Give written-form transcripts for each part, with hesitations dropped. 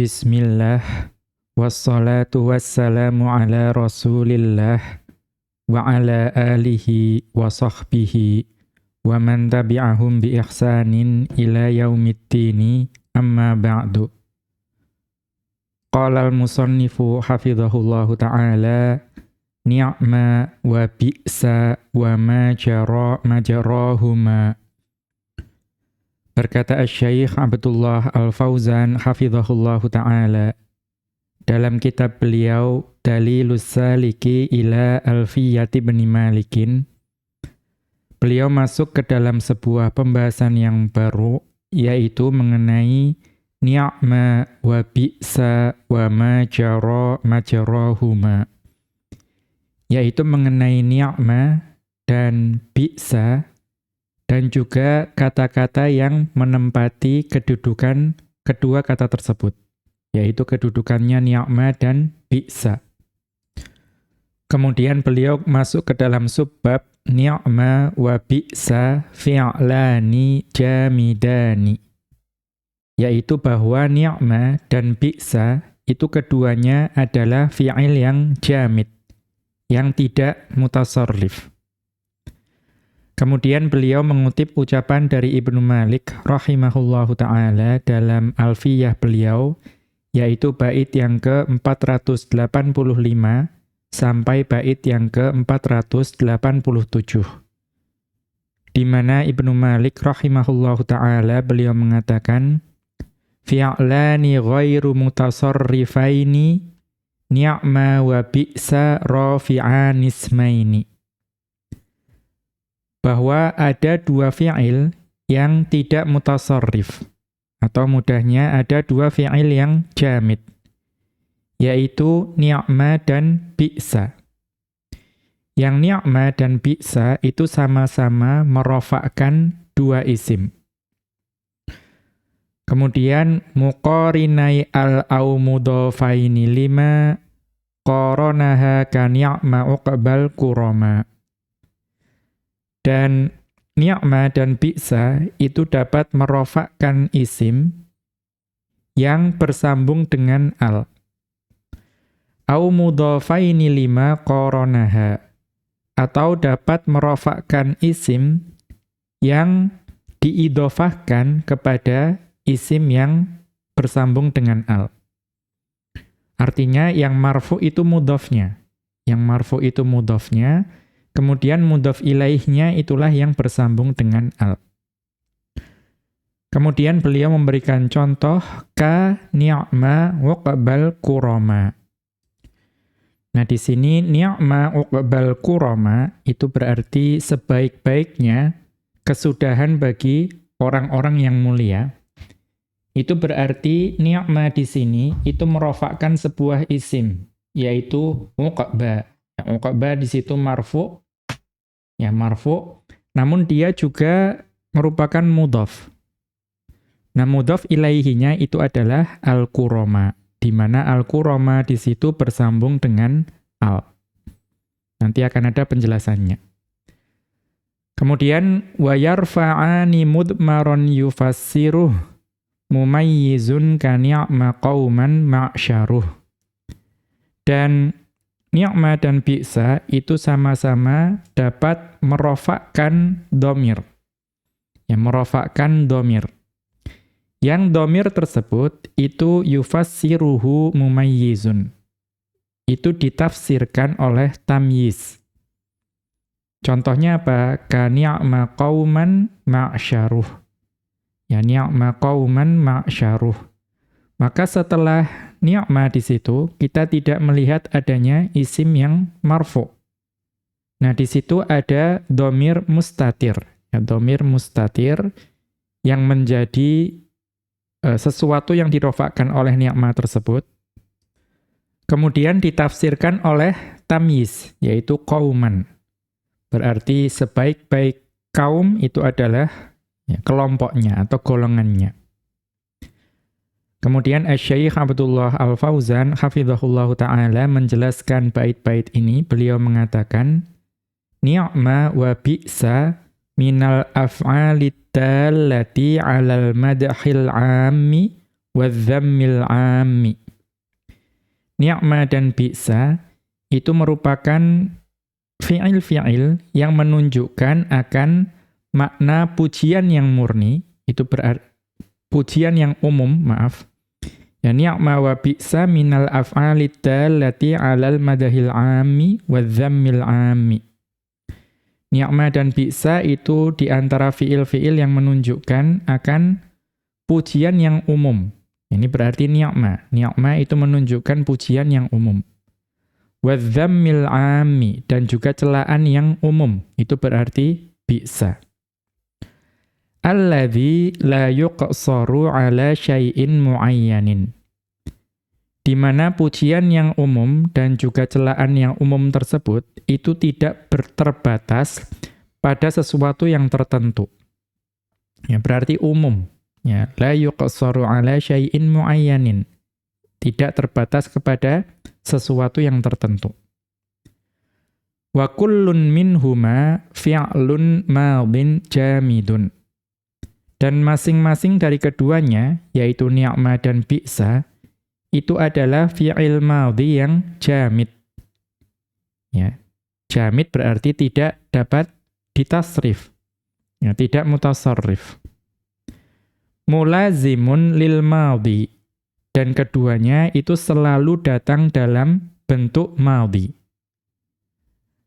Bismillah, wassalatu wassalamu ala rasulillah, wa ala alihi wa sahbihi, wa man tabi'ahum bi ihsanin ila yaumiddini, amma ba'du. Qala al-musannifu hafidhahullahu ta'ala, ni'ma wa bi'sa wa ma jarahuma. Berkata Asy-Syaikh Abdullah Al-Fauzan hafizahullahu ta'ala dalam kitab beliau Dalilus Saliki ila Alfiyati bin Malikin, beliau masuk ke dalam sebuah pembahasan yang baru, yaitu mengenai ni'ma wa bi'sa wa ma jarahuma, yaitu mengenai ni'ma dan bi'sa, dan juga kata-kata yang menempati kedudukan kedua kata tersebut, yaitu kedudukannya ni'ma dan bi'sa. Kemudian beliau masuk ke dalam subbab ni'ma wa bi'sa fi'lani jamidani, yaitu bahwa ni'ma dan bi'sa itu keduanya adalah fi'il yang jamid, yang tidak mutasarrif. Kemudian beliau mengutip ucapan dari Ibnu Malik rahimahullahu ta'ala dalam Alfiyah beliau, yaitu bait yang ke-485 sampai bait yang ke-487. Di mana Ibnu Malik rahimahullahu ta'ala beliau mengatakan, fi'lani ghairu mutasarrifaini ni'ma wa bi'sa rafi'an ismaini. Bahwa ada dua fi'il yang tidak mutasarrif, atau mudahnya ada dua fi'il yang jamid, yaitu ni'ma dan bi'sa. Yang ni'ma dan bi'sa itu sama-sama merofakkan dua isim. Kemudian muqarinai al-au mudhafaini lima qaranaha ka ni'ma uqbal kurama. Dan ni'ma dan bi'sa itu dapat merofakkan isim yang bersambung dengan al. Au mudhafaini lima qaranaha, atau dapat merofakkan isim yang diidhofahkan kepada isim yang bersambung dengan al. Artinya yang marfu itu mudhofnya. Yang marfu itu mudhofnya, kemudian mudhaf ilaihnya itulah yang bersambung dengan al. Kemudian beliau memberikan contoh ka ni'ma uqbal kurama. Nah, di sini ni'ma uqbal kurama itu berarti sebaik-baiknya kesudahan bagi orang-orang yang mulia. Itu berarti ni'ma di sini itu merofakkan sebuah isim, yaitu uqba. Uqba di situ marfu, ya marfu, namun dia juga merupakan mudhaf. Nah, mudhaf ilaihinya itu adalah al-kurama, di mana al-kurama di situ bersambung dengan al. Nanti akan ada penjelasannya. Kemudian wa yarfa'ani mudmaron yufassiruh mumayyizun ka ni'ma qauman ma'syaruh. Dan ni'ma dan bi'sa itu sama-sama dapat merofakkan dhamir. Ya, merofakkan dhamir. Yang dhamir tersebut itu yufassiruhu mumayyizun. Itu ditafsirkan oleh tamyiz. Contohnya apa? Ka ni'ma qauman ma'syaruh. Ya, ni'ma qauman ma'syaruh. Maka setelah ni'ma di situ, kita tidak melihat adanya isim yang marfu. Nah, di situ ada dhamir mustatir. Ya, dhamir mustatir yang menjadi sesuatu yang dirofakkan oleh ni'ma tersebut. Kemudian ditafsirkan oleh tamyiz, yaitu qauman. Berarti sebaik-baik kaum itu adalah ya, kelompoknya atau golongannya. Kemudian Asy-Syaikh Abdullah Al-Fauzan hafizahullahu ta'ala menjelaskan bait-bait ini. Beliau mengatakan, ni'ma wa bi'sa minal af'alit dallati 'alal madhil 'ammi wadzammil 'ammi. Ni'ma dan bi'sa itu merupakan fi'il-fi'il yang menunjukkan akan makna pujian yang murni, itu berarti pujian yang umum, maaf. Ya, ni'ma wa bi'sa minal af'alit dallati 'alal madahil 'ammi wadzammil 'ammi. Ni'ma dan bi'sa itu di antara fi'il-fi'il yang menunjukkan akan pujian yang umum. Ini berarti ni'ma. Ni'ma itu menunjukkan pujian yang umum. Wadzammil 'ammi, dan juga celaan yang umum. Itu berarti bi'sa. Alladzi la yuqsaru 'ala syai'in mu'ayyanin. Di mana pujian yang umum dan juga celaan yang umum tersebut itu tidak terbatas pada sesuatu yang tertentu. Ya, berarti umum. Ya, la yuqsaru 'ala syai'in mu'ayyanin. Tidak terbatas kepada sesuatu yang tertentu. Wa kullun minhuma fi'lun madin jamidun. Dan masing-masing dari keduanya, yaitu ni'ma dan bi'sa, itu adalah fi'il madhi yang jamid. Ya, jamid berarti tidak dapat ditasrif. Ya, tidak mutasarrif. Mulazimun lil madhi. Dan keduanya itu selalu datang dalam bentuk madhi.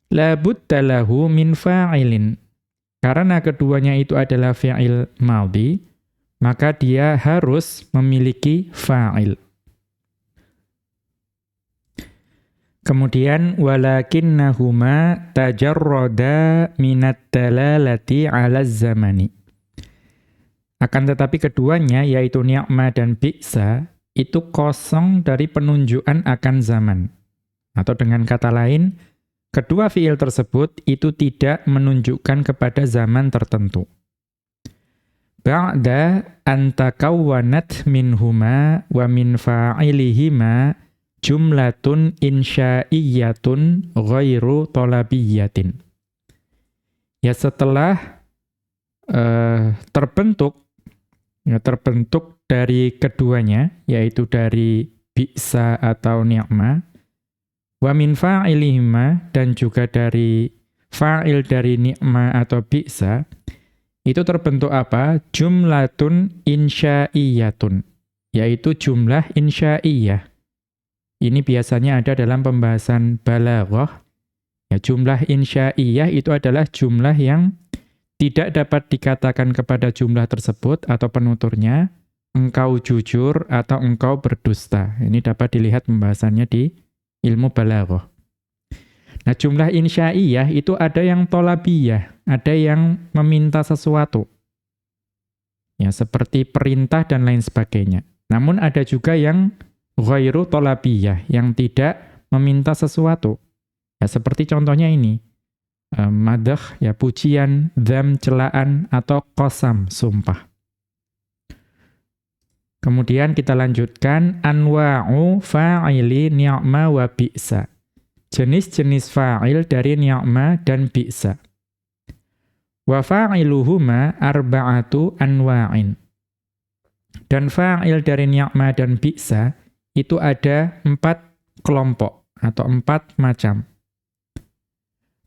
La budda lahu min fa'ilin. Karena keduanya itu adalah fi'il madhi, maka dia harus memiliki fa'il. Kemudian walakinnahuma tajarrada minat dalalati 'ala zamani. Akan tetapi keduanya, yaitu ni'ma dan bi'sa, itu kosong dari penunjukan akan zaman. Atau dengan kata lain, kedua fi'il tersebut itu tidak menunjukkan kepada zaman tertentu. Ba'da an takawwanat minhuma wa min fa'ilihima jumlatun insya'iyatun ghairu thalabiyyatin. Ya, setelah terbentuk dari keduanya, yaitu dari bi'sa atau ni'ma, wa min fa'ilihima, dan juga dari fa'il dari ni'ma atau bi'sa, itu terbentuk apa? Jumlatun insya'iyatun, yaitu jumlah insya'iyah. Ini biasanya ada dalam pembahasan balaghah. Ya, jumlah insya'iyah itu adalah jumlah yang tidak dapat dikatakan kepada jumlah tersebut atau penuturnya, engkau jujur atau engkau berdusta. Ini dapat dilihat pembahasannya di ilmu balaghah. Nah, jumlah insya'iyah itu ada yang tholabiyah, ada yang meminta sesuatu. Ya, seperti perintah dan lain sebagainya. Namun ada juga yang ghairu tholabiyah, yang tidak meminta sesuatu. Ya, seperti contohnya ini. Madah, ya pujian, dzam, celaan, atau qasam, sumpah. Kemudian kita lanjutkan anwa'u fa'ili ni'ma wa bi'sa. Jenis-jenis fa'il dari ni'ma dan bi'sa. Wa fa'iluhuma arba'atu anwa'in. Dan fa'il dari ni'ma dan bi'sa itu ada 4 kelompok atau 4 macam.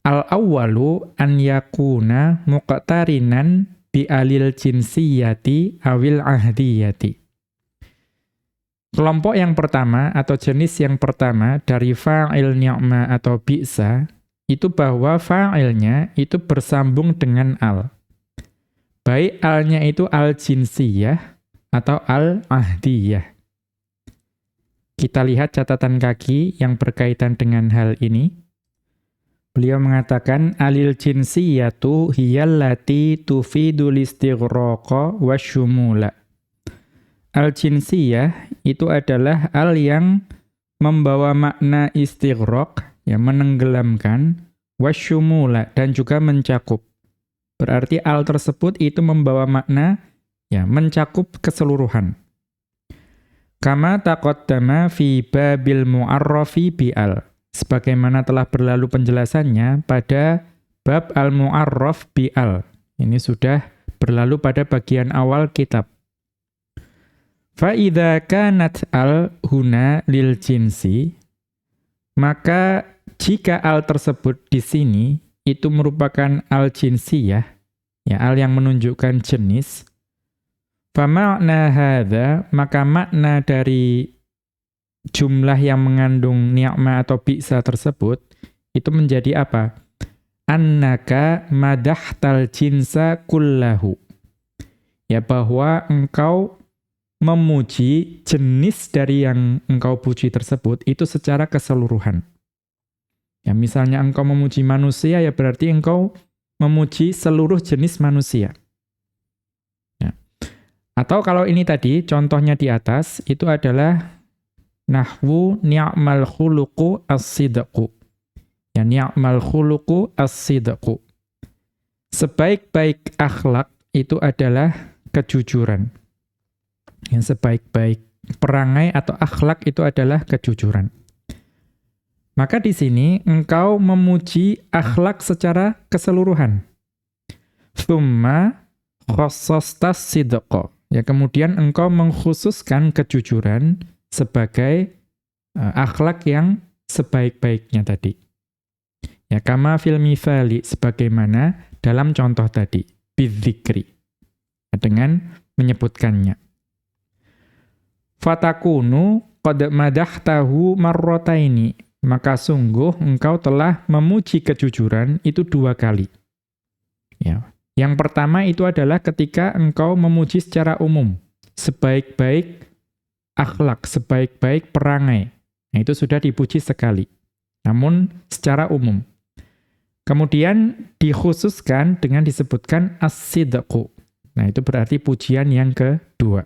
Al-awwalu an yakuna muqtarinan bi alil jinsiyati awil ahdiyati. Kelompok yang pertama atau jenis yang pertama dari fa'il ni'ma atau bi'sa itu bahwa fa'ilnya itu bersambung dengan al. Baik alnya itu al-jinsiyah atau al-ahdiyah. Kita lihat catatan kaki yang berkaitan dengan hal ini. Beliau mengatakan alil jinsiyatu hiyallati tufidul istighraqa wasyumula. Al-jinsiyah itu adalah al yang membawa makna istighraq, ya menenggelamkan, wasyumula, dan juga mencakup. Berarti al tersebut itu membawa makna ya mencakup keseluruhan. Kama taqaddama fi babil mu'arrafi bi'al. Sebagaimana telah berlalu penjelasannya pada bab al-mu'arraf bi'al. Ini sudah berlalu pada bagian awal kitab. Fa idza kanat al huna lil jinsi, maka jika al tersebut di sini itu merupakan al jinsiyah, ya al yang menunjukkan jenis, fa ma'na hadza, maka makna dari jumlah yang mengandung ni'ma atau bi'sa tersebut itu menjadi apa? Annaka madahtal jinsa kullahu. Ya, bahwa engkau memuji jenis dari yang engkau puji tersebut itu secara keseluruhan. Ya, misalnya engkau memuji manusia, ya berarti engkau memuji seluruh jenis manusia. Ya. Atau kalau ini tadi, contohnya di atas, itu adalah nahwu ni'mal khuluqu as-sidqu. Ya, ni'mal khuluqu as-sidqu. Sebaik-baik akhlak itu adalah kejujuran. Yang sebaik-baik perangai atau akhlak itu adalah kejujuran. Maka di sini engkau memuji akhlak secara keseluruhan. Tsumma khassastas sidqa. Ya, kemudian engkau mengkhususkan kejujuran sebagai akhlak yang sebaik-baiknya tadi. Ya, kama fil mithali, sebagaimana dalam contoh tadi, bidzikri. Dengan menyebutkannya. Fatakunu qad madahtahu marrataini, maka sungguh engkau telah memuji kejujuran itu 2 kali. Ya. Yang pertama itu adalah ketika engkau memuji secara umum, sebaik-baik akhlak, sebaik-baik perangai. Nah, itu sudah dipuji sekali. Namun secara umum. Kemudian dikhususkan dengan disebutkan as-sidqu. Nah, itu berarti pujian yang kedua.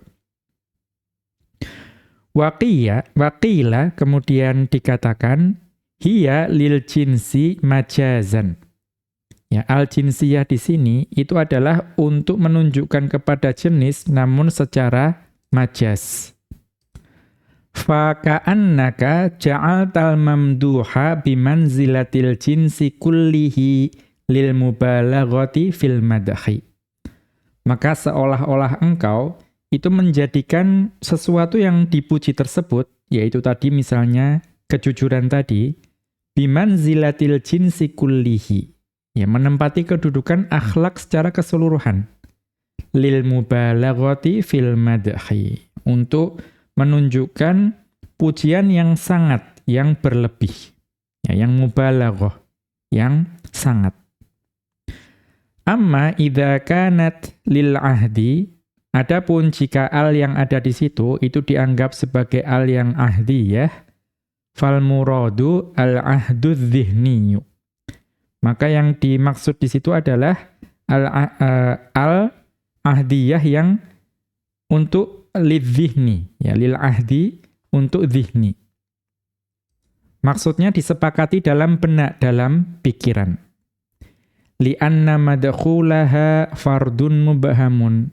Waqila, kemudian dikatakan, hiya lil jinsi majazan. Ya, al-jinsiyah di sini itu adalah untuk menunjukkan kepada jenis, namun secara majaz. Fa ka'annaka ja'altal mamduha bimanzilatil jinsi kullihi lil mubalaghati fil madhi. Maka seolah-olah engkau itu menjadikan sesuatu yang dipuji tersebut, yaitu tadi misalnya kejujuran tadi, bimanzilatil jinsi kullihi, ya, menempati kedudukan akhlak secara keseluruhan, lil mubalaghati fil madhi, untuk menunjukkan pujian yang sangat, yang berlebih, ya, yang mubalaghah, yang sangat. Amma idza kanat lil ahdi, adapun jika al yang ada di situ itu dianggap sebagai al yang ahdiyah, fal muradu al ahdu dzihni. Maka yang dimaksud di situ adalah al ahdiyah yang untuk lidzihni, ya, lil ahdi untuk dzihni. Maksudnya disepakati dalam benak, dalam pikiran. Li'anna madkhulaha fardun mubhamun.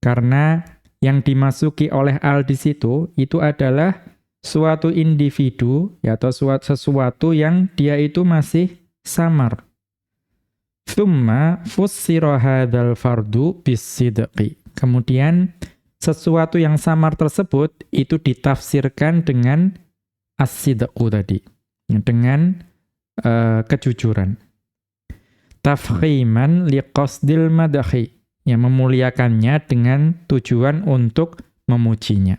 Karena yang dimasuki oleh al di situ itu adalah suatu individu, ya, atau sesuatu yang dia itu masih samar. Tsumma fussira hadzal fardu bis-sidqi. Kemudian sesuatu yang samar tersebut itu ditafsirkan dengan as-sidqu tadi, dengan kejujuran. Tafkhiman liqasdil madhi, yang memuliakannya dengan tujuan untuk memujinya.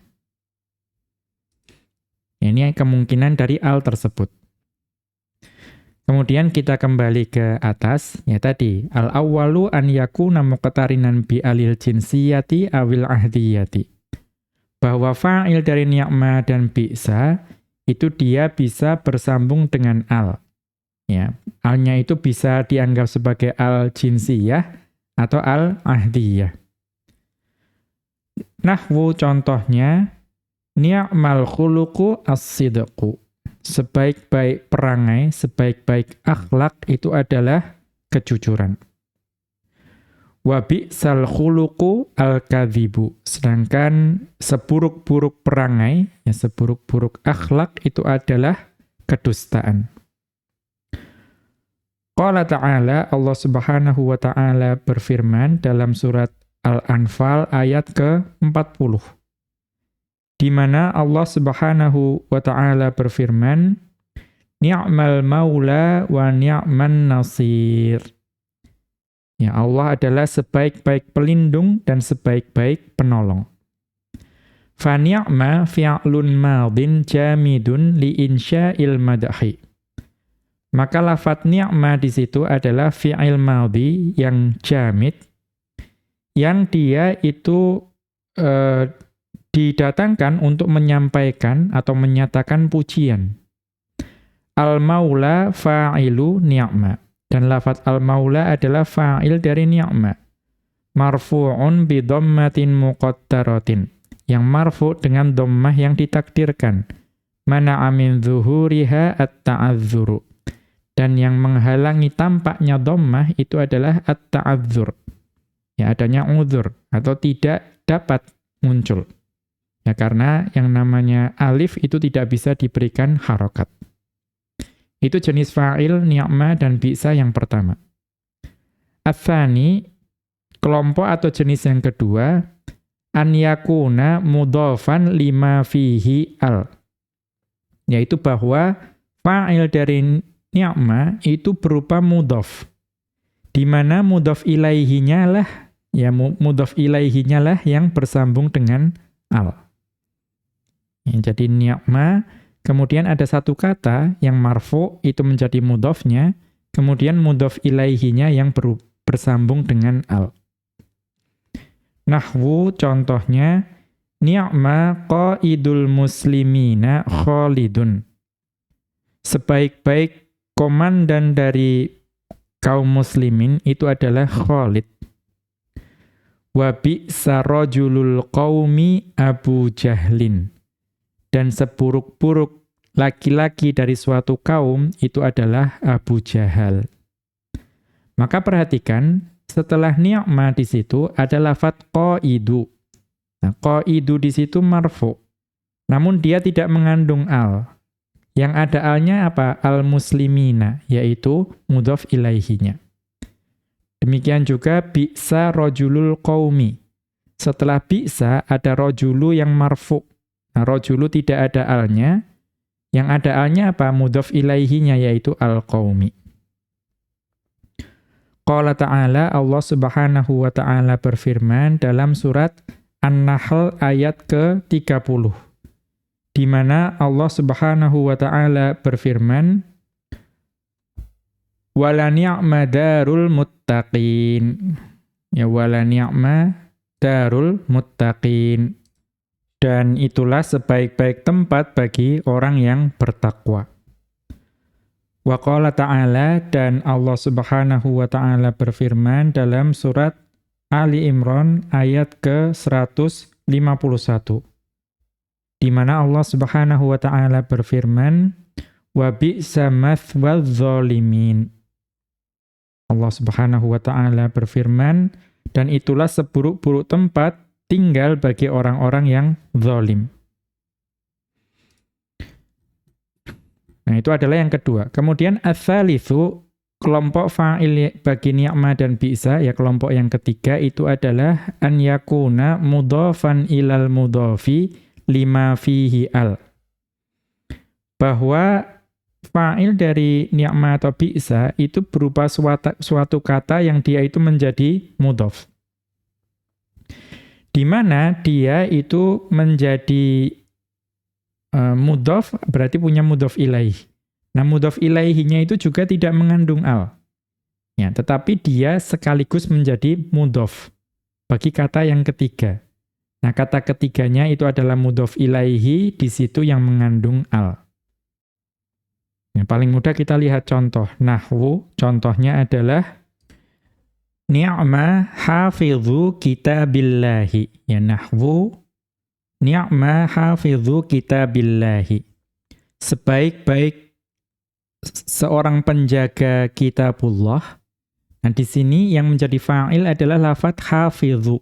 Ini kemungkinan dari al tersebut. Kemudian kita kembali ke atas, ya tadi, al-awwalu an yakuna muqtarinan bi alil jinsiyati awil ahdiyati. Bahwa fa'il dari ni'ma dan bi'sa, itu dia bisa bersambung dengan al. Ya, alnya itu bisa dianggap sebagai al-jinsiyah atau al-ahdiyah. Nahwu contohnya, ni'mal khuluqu as-sidqu. Sebaik-baik perangai, sebaik-baik akhlak itu adalah kejujuran. Wa bi'sal khuluqu al-kadzibu. Sedangkan seburuk-buruk perangai, ya, seburuk-buruk akhlak itu adalah kedustaan. Qala ta'ala, Allah Subhanahu wa ta'ala berfirman dalam surat Al-Anfal ayat ke-40. di mana Allah Subhanahu wa taala berfirman, "Ni'mal maula wa ni'man nasir." Ya, Allah adalah sebaik-baik pelindung dan sebaik-baik penolong. Fa ni'ma fi'lun madin jamidun li insya'il madhi. Maka lafadz ni'ma di situ adalah fi'il madhi yang jamid, yang dia itu didatangkan untuk menyampaikan atau menyatakan pujian. Al-maula fa'ilu ni'ma. Dan lafadz al-maula adalah fa'il dari ni'ma. Marfu'un bi dhammatin muqaddaratin. Yang marfu' dengan dhammah yang ditakdirkan. Mana'a min zuhuriha at-ta'adzuru. Dan yang menghalangi tampaknya dhammah itu adalah at-ta'adzur. Ya, adanya uzur atau tidak dapat muncul. Ya, karena yang namanya alif itu tidak bisa diberikan harokat. Itu jenis fa'il, ni'ma, dan bi'sa yang pertama. Ats-tsani, kelompok atau jenis yang kedua, an yakuna mudhafan lima fihi al. Yaitu bahwa fa'il dari ni'ma itu berupa mudhaf. Di mana mudhaf ilaihinya lah, ya mudhaf ilaihinya lah yang bersambung dengan al. Ya, jadi ni'ma, kemudian ada satu kata yang marfu itu menjadi mudhafnya, kemudian mudhaf ilaihinya yang bersambung dengan al. Nahwu contohnya, ni'ma qaidul muslimina khalidun. Sebaik-baik komandan dari kaum muslimin itu adalah Khalid. Wa bi'sa rajulul qaumi Abu Jahlin. Dan seburuk-buruk laki-laki dari suatu kaum itu adalah Abu Jahal. Maka perhatikan, setelah ni'ma di situ ada lafadz qaidu. Nah, qaidu di situ marfu. Namun dia tidak mengandung al. Yang ada alnya apa? Al-muslimina, yaitu mudhaf ilaihinya. Demikian juga bi'sa rajulul qaumi. Setelah bi'sa ada rajulu yang marfu. Nah, rajulu tidak ada alnya. Yang ada alnya apa? Mudhaf ilaihinya, yaitu al-qaumi. Qala ta'ala, Allah Subhanahu wa ta'ala berfirman dalam surat An-Nahl ayat ke-30. Di mana Allah Subhanahu wa ta'ala berfirman, wala ni'ma darul muttaqin. Ya, wala ni'ma darul muttaqin. Dan itulah sebaik-baik tempat bagi orang yang bertakwa. Wa qala ta'ala, dan Allah Subhanahu wa ta'ala berfirman dalam surat Ali Imran ayat ke-151. Di mana Allah Subhanahu wa ta'ala berfirman, wa bi'sa mathwal zalimin. Allah Subhanahu wa ta'ala berfirman, dan itulah seburuk-buruk tempat tinggal bagi orang-orang yang zalim. Nah, itu adalah yang kedua. Kemudian ats-tsalitsu, kelompok fa'il bagi ni'ma dan bi'sa, ya kelompok yang ketiga itu adalah an yakuna mudhafan ilal mudhafi lima fihi al. Bahwa fa'il dari ni'ma atau bi'sa itu berupa suatu kata yang dia itu menjadi mudhaf. Di mana dia itu menjadi mudhaf, berarti punya mudhaf ilaih. Nah, mudhaf ilaihinya itu juga tidak mengandung al. Ya, tetapi dia sekaligus menjadi mudhaf bagi kata yang ketiga. Nah, kata ketiganya itu adalah mudhaf ilaihi, di situ yang mengandung al. Yang paling mudah kita lihat contoh. Nahwu, contohnya adalah ni'ma hafidhu kitabillahi. Ya, nahwu, ni'ma hafidhu kitabillahi. Sebaik-baik seorang penjaga kitabullah. Nah, di sini yang menjadi fa'il adalah lafadz hafidhu.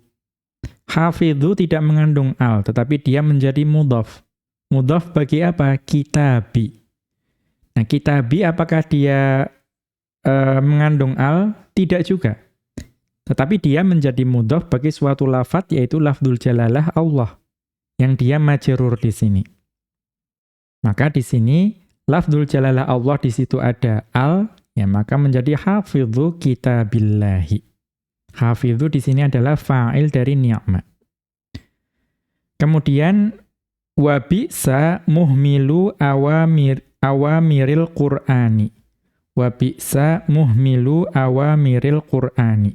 Hafidhu tidak mengandung al, tetapi dia menjadi mudhaf. Mudhaf bagi apa? Kitabi. Nah, kitabi apakah dia mengandung al? Tidak juga. Tetapi dia menjadi mudhaf bagi suatu lafadz, yaitu lafdzul jalalah Allah. yang dia majrur di sini. Maka di sini lafdzul jalalah Allah di situ ada al, ya maka menjadi hafidhu kitabillahi. Hafidhu di sini adalah fa'il dari ni'ma. Kemudian wa bi'sa muhmilu awamiril Qur'ani. Wa bi'sa muhmilu awamiril Qur'ani.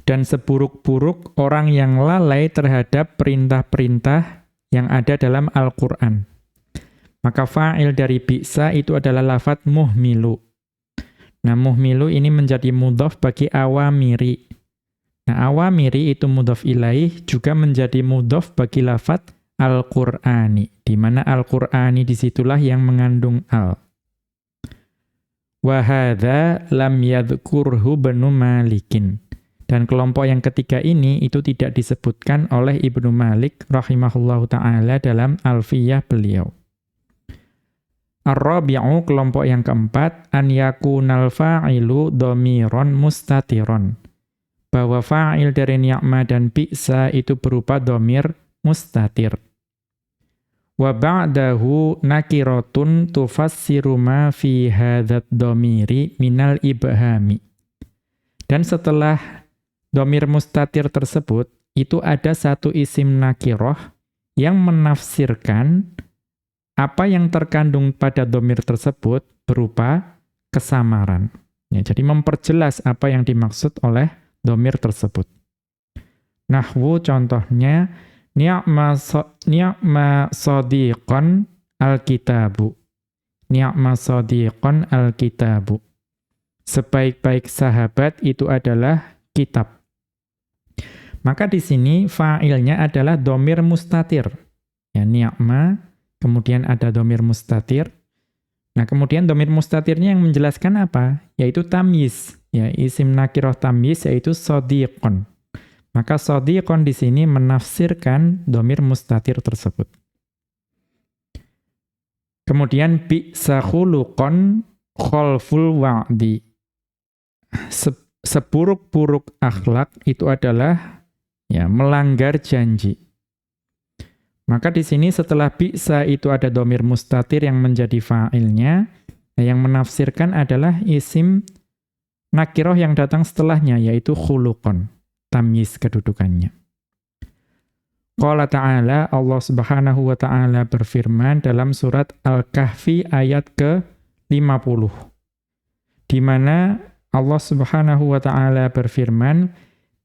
Dan seburuk-buruk orang yang lalai terhadap perintah-perintah yang ada dalam Al-Qur'an. Maka fa'il dari bi'sa itu adalah lafadz muhmilu. Nah, muhmilu ini menjadi mudhaf bagi awamiri. Nah, awamiri itu mudhaf ilaih juga menjadi mudhaf bagi lafadz Al-Qur'ani, di mana Al-Qur'ani disitulah yang mengandung al. Wa hadza lam yadhkurhu Ibnu Malikin. Dan kelompok yang ketiga ini itu tidak disebutkan oleh Ibnu Malik rahimahullahu ta'ala dalam Alfiyah beliau. Ar-rabi'u, kelompok yang keempat, an yakunal fa'ilu dhamiron mustatiron. Bahwa fa'il dari ni'ma dan bi'sa itu berupa dhamir mustatir. Wa ba'dahu nakiratun tufassiru ma fi hadzat dhamiri minal ibhami. Dan setelah dhamir mustatir tersebut, itu ada satu isim nakiroh yang menafsirkan apa yang terkandung pada dhamir tersebut berupa kesamaran. Ya, jadi memperjelas apa yang dimaksud oleh dhamir tersebut. Nahwu contohnya, ni'ma sadiqan al-kitabu. Ni'ma sadiqan al-kitabu. Sebaik-baik sahabat itu adalah kitab. Maka di sini fa'ilnya adalah dhamir mustatir. Ya, ni'ma, kemudian ada dhamir mustatir. Nah, kemudian dhamir mustatirnya yang menjelaskan apa? Yaitu tamyiz. Ya, isim nakiroh tamyiz yaitu sadiqon. Maka sadiqon di sini menafsirkan dhamir mustatir tersebut. Kemudian bi'sa khuluqan khalful wa'di. Seburuk-buruk akhlak itu adalah ya melanggar janji. Maka di sini setelah bi'sa itu ada dhamir mustatir yang menjadi fa'ilnya, yang menafsirkan adalah isim nakiroh yang datang setelahnya, yaitu khuluqon, tamyiz kedudukannya. Qala ta'ala, Allah subhanahu wa ta'ala berfirman dalam surat Al-Kahfi ayat ke-50. Di mana Allah subhanahu wa ta'ala berfirman,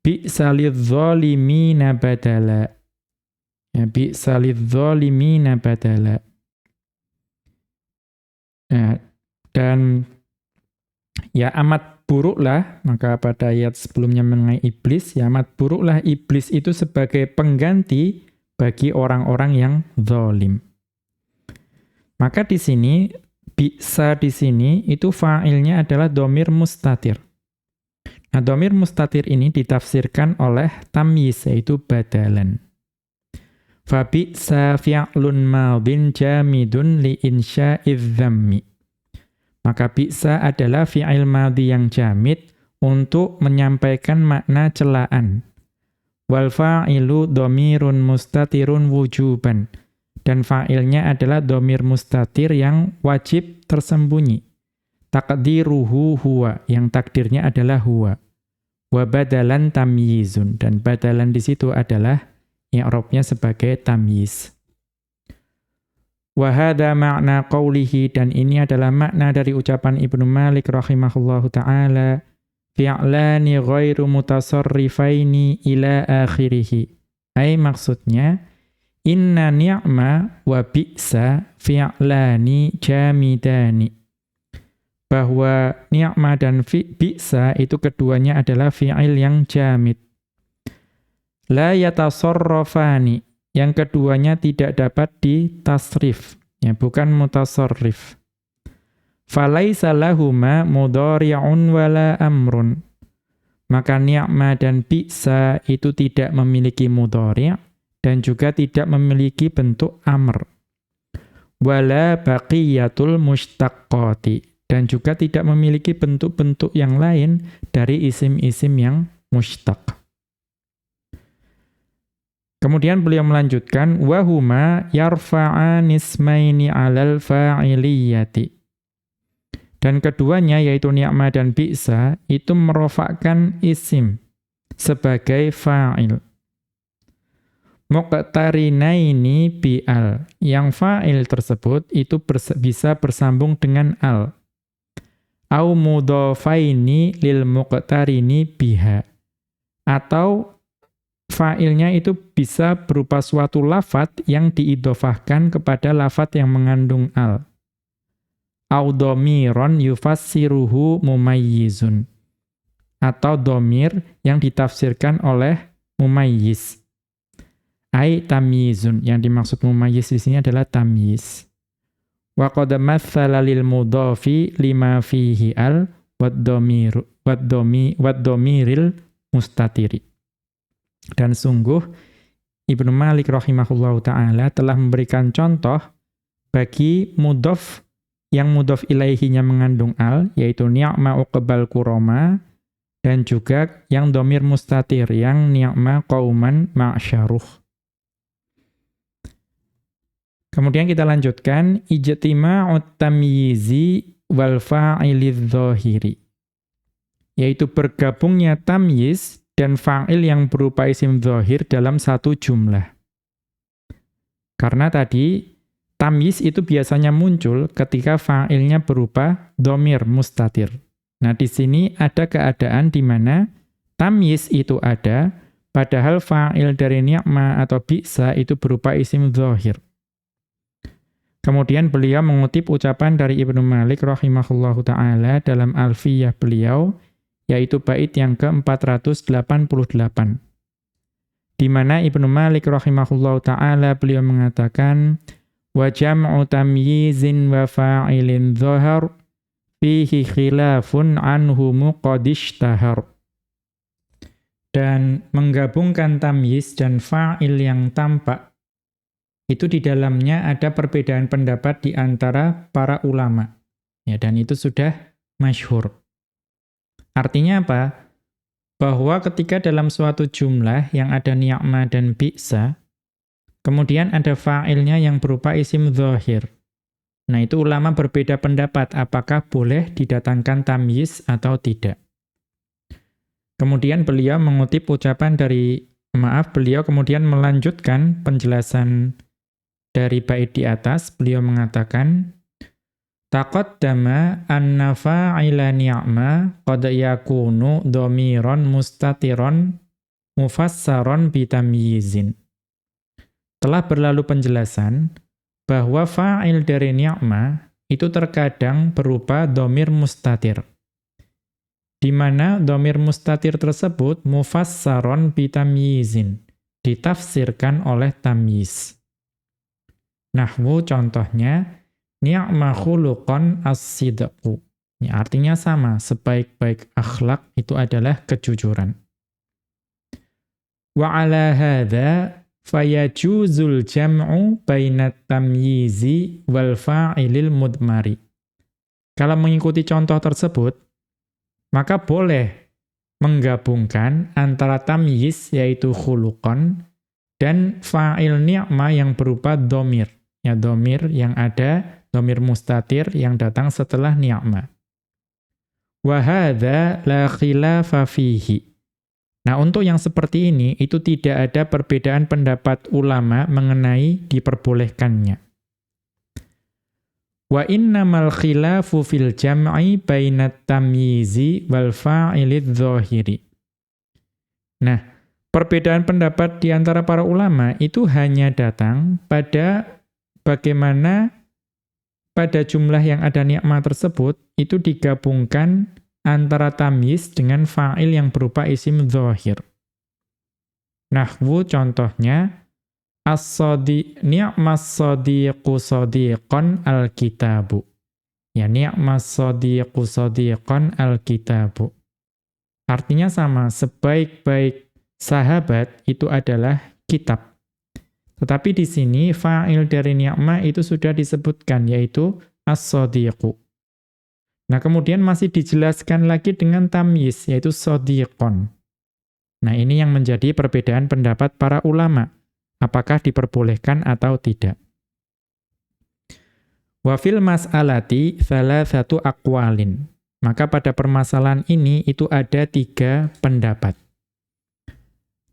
bi'sa lidh-dhalimina badala. Ya, bi'sa lidh-dhalimina badala. Ya, dan ya amat buruklah, maka pada ayat sebelumnya mengenai iblis, ya amat buruklah iblis itu sebagai pengganti bagi orang-orang yang zalim. Maka di sini bi'sa di sini itu fa'ilnya adalah dhamir mustatir. Nah, dhamir mustatir ini ditafsirkan oleh tamyiz yaitu badalan. Fa bi'sa fi'lun madhin jamidun li insya'iz dhammi. Maka bi'sa adalah fi'il madhi yang jamid untuk menyampaikan makna celaan. Wal fa'ilu dhamirun mustatirun wujuban. Dan fa'ilnya adalah dhamir mustatir yang wajib tersembunyi. Taqdiruhu huwa, yang takdirnya adalah huwa. Wa badalan tamyizun, dan badalan di situ adalah i'rabnya sebagai tamyiz. Wa hadza ma'na qawlihi, dan ini adalah makna dari ucapan Ibnu Malik rahimahullahu ta'ala, fi'lani ghairu mutasarrifaini ila akhirih. Maksudnya, inna ni'ma wa bi'sa fi'lani jamidani. Bahwa ni'ma dan bi'sa itu keduanya adalah fi'il yang jamid. La yatasarrafani. Yang keduanya tidak dapat ditasrif. Ya, bukan mutasarrif. Falaisa lahuma mudhari'un wala amrun. Maka ni'ma dan bi'sa itu tidak memiliki mudhari' dan juga tidak memiliki bentuk amr. Wala baqiyatul mushtaqqati, dan juga tidak memiliki bentuk-bentuk yang lain dari isim-isim yang mushtaq. Kemudian beliau melanjutkan, wahuma yarfa'an ismaini 'alal fa'iliyati. Dan keduanya yaitu ni'ma dan bi'sa itu merofakkan isim sebagai fa'il. Muqtarinaini bi'al. Yang fa'il tersebut itu bisa bersambung dengan al. Au mudhafaini lil muqtarini biha. Atau fa'ilnya itu bisa berupa suatu lafadz yang diidhofahkan kepada lafadz yang mengandung al. Au dhamiron yufassiruhu mumayyizun. Atau dhamir yang ditafsirkan oleh mumayyiz. Ai tamyizun. Yang dimaksud mumayyiz di sini adalah tamyiz. Wa qad matsala lil mudhafi lima fihi al wad-dhamiril mustatiri. Dan sungguh Ibnu Malik rahimahullahu taala telah memberikan contoh bagi mudhaf yang mudhaf ilaihinya mengandung al, yaitu ni'ma uqbal kurama, dan juga yang dhamir mustatir, yang ni'ma qauman ma'syaruh. Kemudian kita lanjutkan, ijtima'ut tamyizi wal fa'ilidz dhahiri, yaitu bergabungnya tamyiz dan fa'il yang berupa isim dhahir dalam satu jumlah. Karena tadi tamyiz itu biasanya muncul ketika fa'ilnya berupa dhamir mustatir. Nah, di sini ada keadaan di mana tamyiz itu ada, padahal fa'il dari ni'ma atau bi'sa itu berupa isim dhahir. Kemudian beliau mengutip ucapan dari Ibnu Malik rahimahullahu ta'ala dalam Alfiyah beliau, yaitu bait yang ke-488. Di mana Ibnu Malik rahimahullahu ta'ala beliau mengatakan, wa jam'u tamyizin wa fa'ilin dhahar fihi khilafun anhumu qadishtahar. Dan menggabungkan tamyiz dan fa'il yang tampak, itu di dalamnya ada perbedaan pendapat di antara para ulama. Ya, dan itu sudah masyhur. Artinya apa? Bahwa ketika dalam suatu jumlah yang ada ni'ma dan bi'sa, kemudian ada fa'ilnya yang berupa isim dhahir. Nah, itu ulama berbeda pendapat apakah boleh didatangkan tamyiz atau tidak. Kemudian beliau mengutip ucapan beliau kemudian melanjutkan penjelasan dari bait di atas. Beliau mengatakan, taqaddama anna fa'ila ni'ma qad yakunu dhamiran mustatiron mufassaron bitamyizin. Telah berlalu penjelasan bahwa fa'il dari ni'ma itu terkadang berupa dhamir mustatir. Di mana dhamir mustatir tersebut mufassaron bitamyizin, ditafsirkan oleh tamyiz. Nahwu contohnya, ni'ma khuluqan as-sidqu. Ya, artinya sama, sebaik-baik akhlak itu adalah kejujuran. Wa ala hadza fayajuzul jam'u bainat tamyizi wal fa'ilil mudmari. Kalau mengikuti contoh tersebut, maka boleh menggabungkan antara tamyiz yaitu khuluqan dan fa'il ni'ma yang berupa dhamir. Ya, dhamir yang ada, dhamir mustatir yang datang setelah ni'ma. Wa hadza la khilafa fihi. Nah, untuk yang seperti ini, itu tidak ada perbedaan pendapat ulama mengenai diperbolehkannya. Wa innamal khilafu fil jam'i bainat tamyizi wal fa'ilidz dhahiri. Nah, perbedaan pendapat di antara para ulama itu hanya datang pada bagaimana pada jumlah yang ada ni'ma tersebut, itu digabungkan antara tamyiz dengan fa'il yang berupa isim dhahir. Nahwu contohnya, ni'mas sadiqu sadiqan al-kitabu. Ya, ni'mas sadiqu sadiqan al-kitabu. Artinya sama, sebaik-baik sahabat itu adalah kitab. Tetapi di sini fa'il dari ni'ma itu sudah disebutkan, yaitu as-sadiqu. Nah, kemudian masih dijelaskan lagi dengan tamyiz, yaitu sadiqon. Nah, ini yang menjadi perbedaan pendapat para ulama. apakah diperbolehkan atau tidak. Wa fil mas'alati thalathatu aqwalin. Maka pada permasalahan ini itu ada 3 pendapat.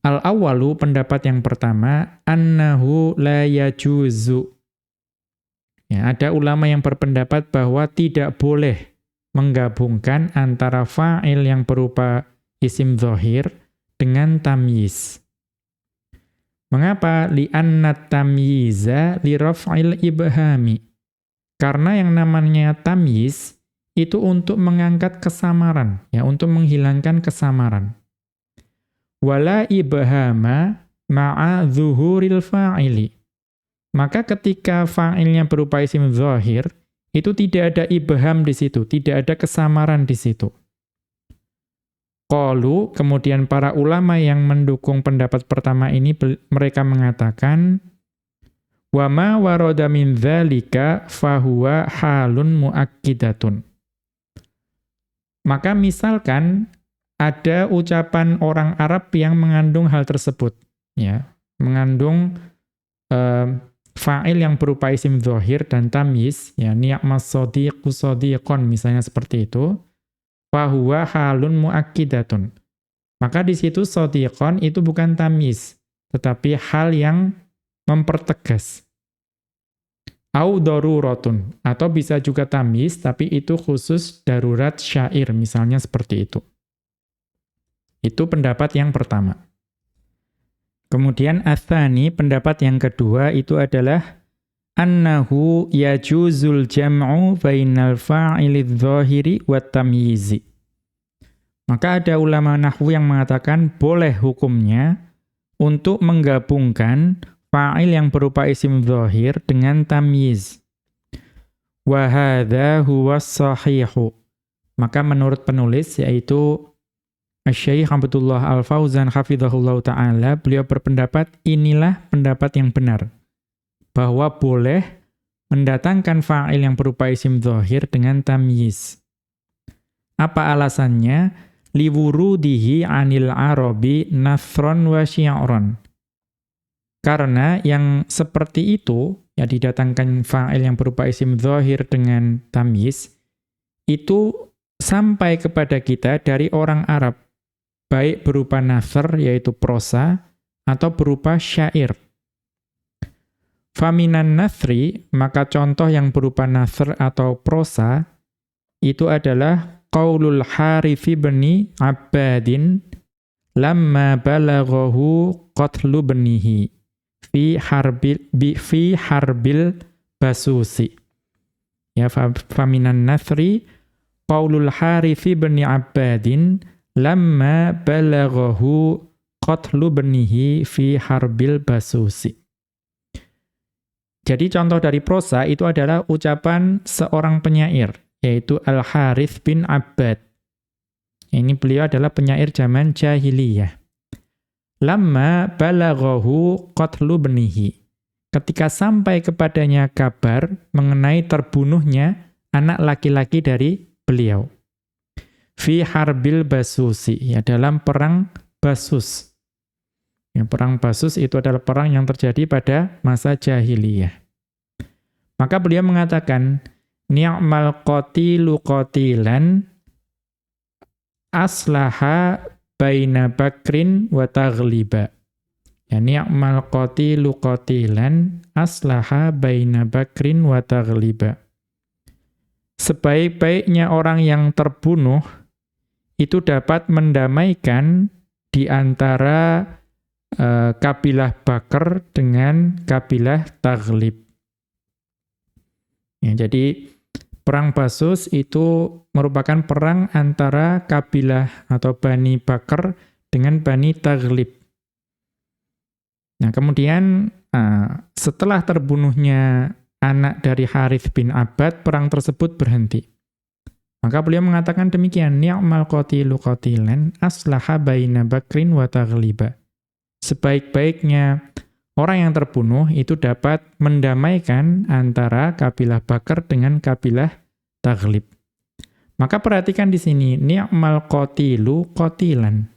Al-awwalu, pendapat yang pertama, annahu la yajuzu. Ya, ada ulama yang berpendapat bahwa tidak boleh menggabungkan antara fa'il yang berupa isim dzahir dengan tamyiz. Mengapa? Li'anna tamyiza li raf'il ibhami. Karena yang namanya tamyiz itu untuk mengangkat kesamaran, ya, untuk menghilangkan kesamaran. Wala ibhama ma'a zuhuril fa'ili. Maka ketika fa'ilnya berupa isim dzahir, itu tidak ada ibham di situ, tidak ada kesamaran di situ. Qalu, kemudian para ulama yang mendukung pendapat pertama ini, mereka mengatakan, wa ma warada min dzalika fahuwa halun muakkidatun. Maka misalkan ada ucapan orang Arab yang mengandung hal tersebut, ya, mengandung fa'il yang berupa isim dzahir dan tamyiz, ya, ni'mas shadiqu shadiqon misalnya seperti itu, fahuwa halun muakkidatun. Maka di situ shadiqon itu bukan tamyiz, tetapi hal yang mempertegas. Au daruratun, atau bisa juga tamyiz tapi itu khusus darurat syair misalnya seperti itu. Itu pendapat yang pertama. Kemudian atsani, pendapat yang kedua itu adalah annahu yajuzul jam'u bainal fa'ilidz dzahiri wat tamyizi. Maka ada ulama nahwu yang mengatakan boleh hukumnya untuk menggabungkan fa'il yang berupa isim dzahir dengan tamyiz. Wa hadza huwas shahihu. Maka menurut penulis, yaitu Asy-Syaikh Abdullah Al-Fauzan hafizahullah ta'ala, beliau berpendapat inilah pendapat yang benar, bahwa boleh mendatangkan fa'il yang berupa isim dzahir dengan tamyiz. Apa alasannya? Liwurudihi 'anil Arabi nathron wa syi'ron. Karena yang seperti itu, ya, didatangkan fa'il yang berupa isim dzahir dengan tamyiz, itu sampai kepada kita dari orang Arab, baik berupa nathar, yaitu prosa, atau berupa syair. Faminan nathri, maka contoh yang berupa nathar atau prosa, itu adalah qaulul Harits bin Abbadin lamma balaghahu qatlu bnihi fi harbil basusi. Ya, faminan nathri qaulul Harits bin Abbadin lamma balaghahu qatlu bnihi fi harbil basusi. Jadi contoh dari prosa itu adalah ucapan seorang penyair, yaitu Al-Harits bin Abbad. Ini beliau adalah penyair zaman jahiliyah. Lamma balaghahu qatlu bnihi. Ketika sampai kepadanya kabar mengenai terbunuhnya anak laki-laki dari beliau. Fi harbil basusi, ya, dalam perang Basus. Ya, perang Basus itu adalah perang yang terjadi pada masa jahiliyah. Maka beliau mengatakan, ni'mal qatilu qatilan aslaha baina bakrin wa taghliba. Ya, ni'mal qatilu qatilan aslaha baina bakrin wa taghliba. Sebaik-baiknya orang yang terbunuh itu dapat mendamaikan di antara kabilah Bakr dengan kabilah Taghlib. Ya, jadi perang Basus itu merupakan perang antara kabilah atau Bani Bakr dengan Bani Taghlib. Nah, kemudian setelah terbunuhnya anak dari Harits bin Abbad, perang tersebut berhenti. Maka beliau mengatakan demikian, ni'mal qatilu qatilan aslaha baina bakrin wa taghliba. Sebaik-baiknya orang yang terbunuh itu dapat mendamaikan antara kabilah Bakr dengan kabilah Taghlib. Maka perhatikan di sini, ni'mal qatilu qatilan.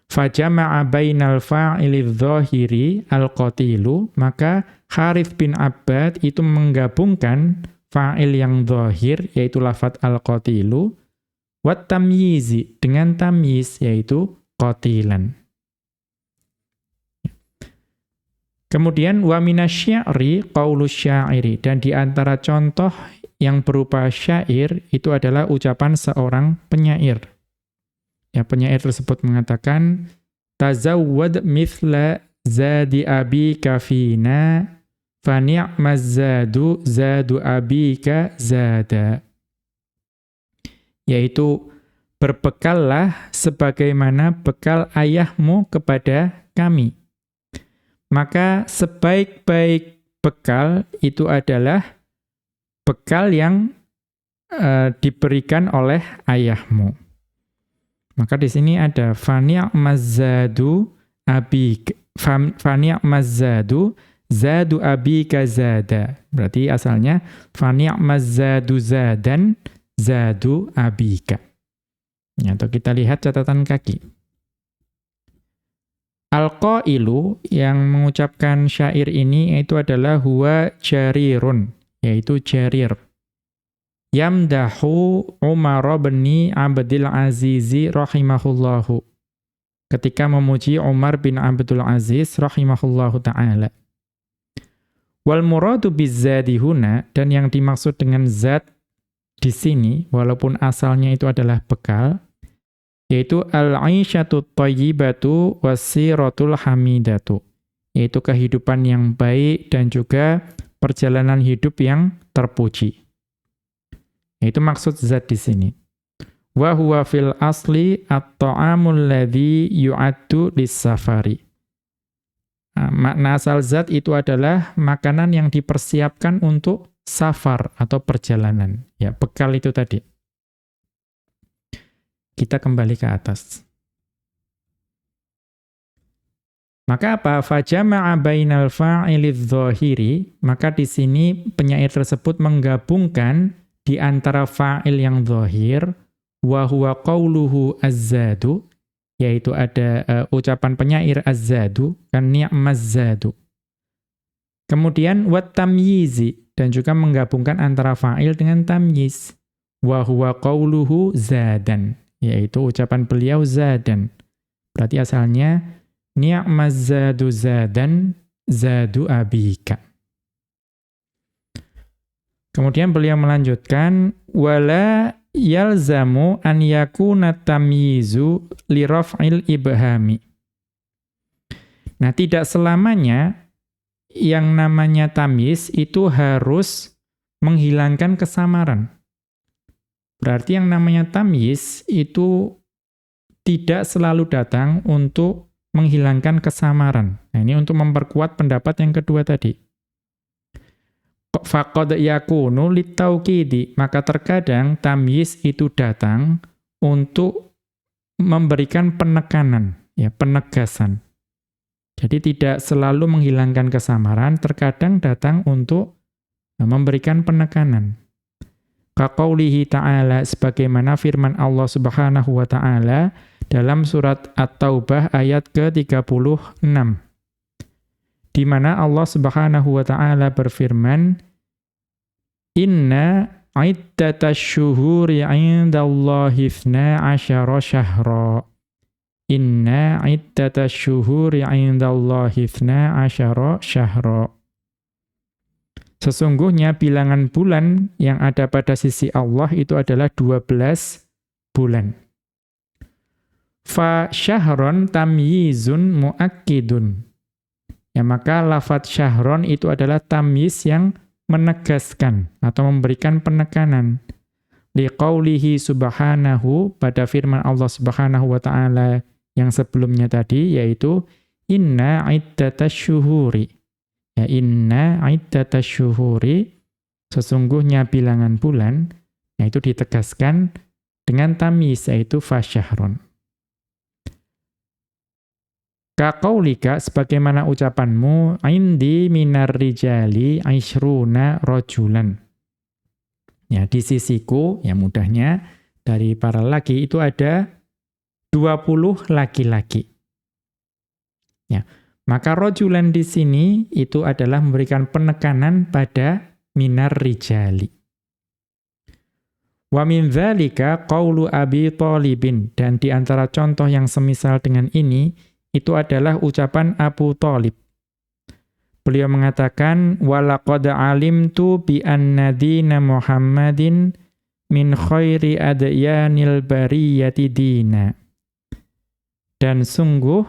Fajama'a bainal fa'ili dzahiri al-qatilu, maka Harith bin Abbad itu menggabungkan fa'il yang dzahir, yaitu lafadz al-qatilu, wat tamyizi, dengan tamyiz, yaitu qatilan. Kemudian wa minasy-syi'ri qaulus syairi, dan di antara contoh yang berupa syair itu adalah ucapan seorang penyair. Ya, penyair tersebut mengatakan tazawwad mithla zadi abika fina fa ni'maz zadu zadu abika zada. Yaitu berbekallah sebagaimana bekal ayahmu kepada kami. Maka sebaik-baik bekal itu adalah bekal yang diberikan oleh ayahmu. Maka di sini ada fani'mazadu abik, fani'mazadu zadu abika zada. Berarti asalnya fani'mazadu zadan zadu abika. Ya, atau kita lihat catatan kaki. Al-qailu yang mengucapkan syair ini itu adalah huwa jarirun, yaitu Jarir. Yamdahu Umar bin Abdul Aziz rahimahullahu. Ketika memuji Umar bin Abdul Aziz rahimahullahu ta'ala. Wal muradu bizzadi huna, dan yang dimaksud dengan zat di sini, walaupun asalnya itu adalah bekal, yaitu al-aisyatu thayyibatu wasiratul hamidatu, yaitu kehidupan yang baik dan juga perjalanan hidup yang terpuji. Itu maksud zat di sini. Wa huwa fil asli at-ta'amul ladzi yu'addu lis-safari. Makna asal zat itu adalah makanan yang dipersiapkan untuk safar atau perjalanan. Ya, bekal itu tadi. Kita kembali ke atas. Maka apa? Fajama'a bainal fa'ili dzahiri, maka di sini penyair tersebut menggabungkan di antara fa'il yang dzahir wa huwa qauluhu az-zadu, yaitu ada ucapan penyair az-zadu, kan ni'maz zadu. Kemudian wat tamyizi, dan juga menggabungkan antara fa'il dengan tamyiz. Wa huwa qauluhu zadan, yaitu ucapan beliau zadan. Berarti asalnya ni'maz zadu zadan zadu abika. Kemudian beliau melanjutkan wala yalzamu an yakuna tamyizu li raf'il ibhami. Nah, tidak selamanya yang namanya tamyiz itu harus menghilangkan kesamaran. Berarti yang namanya tamyiz itu tidak selalu datang untuk menghilangkan kesamaran. Nah, ini untuk memperkuat pendapat yang kedua tadi. Faqad yakunu litauqidi, maka terkadang tamyiz itu datang untuk memberikan penekanan, ya, penegasan. Jadi tidak selalu menghilangkan kesamaran, terkadang datang untuk memberikan penekanan. Kaqaulihi ta'ala, sebagaimana firman Allah Subhanahu wa ta'ala dalam surat At-Taubah ayat ke-36. Di mana Allah Subhanahu wa ta'ala berfirman, Inna iddatash syuhuri 'indallahi 12 syahra. Inna iddatash syuhuri 'indallahi 12 syahra. Sesungguhnya bilangan bulan yang ada pada sisi Allah itu adalah 12 bulan. Fa syahron tamyizun muakkidun. Ya, maka lafadz syahron itu adalah tamyiz yang menegaskan atau memberikan penekanan. Liqaulihi subhanahu, pada firman Allah Subhanahu wa ta'ala yang sebelumnya tadi, yaitu inna iddatash syuhuri. Ya, inna iddatash syuhuri, sesungguhnya bilangan bulan, yaitu ditegaskan dengan tamyiz, yaitu fasyahron. Kaqaulika, sebagaimana ucapanmu, indi minar rijali aishruna rojulan. Ya, di sisiku, ya mudahnya, dari para laki itu ada 20 laki-laki. Ya. Maka rojulan di sini itu adalah memberikan penekanan pada minar rijali. Wa min dzalika qaulu Abi Thalibin, dan di antara contoh yang semisal dengan ini itu adalah ucapan Abu Thalib. Beliau mengatakan walaqad alimtu bi anna dina Muhammadin min khairi adyanil bariyati dina. Dan sungguh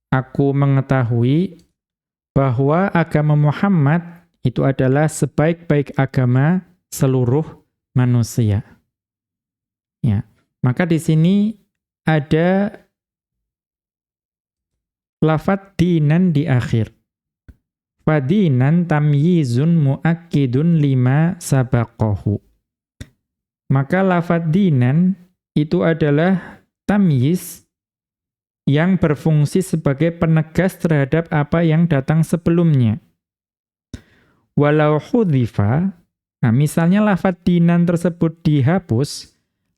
aku mengetahui bahwa agama Muhammad itu adalah sebaik-baik agama seluruh manusia. Ya, maka di sini ada lafadz dinan di akhir. Fadinan tamyizun muakkidun lima sabaqahu. Maka lafadz dinan itu adalah tamyiz yang berfungsi sebagai penegas terhadap apa yang datang sebelumnya. Walau hudhifa, nah misalnya lafadz dinan tersebut dihapus,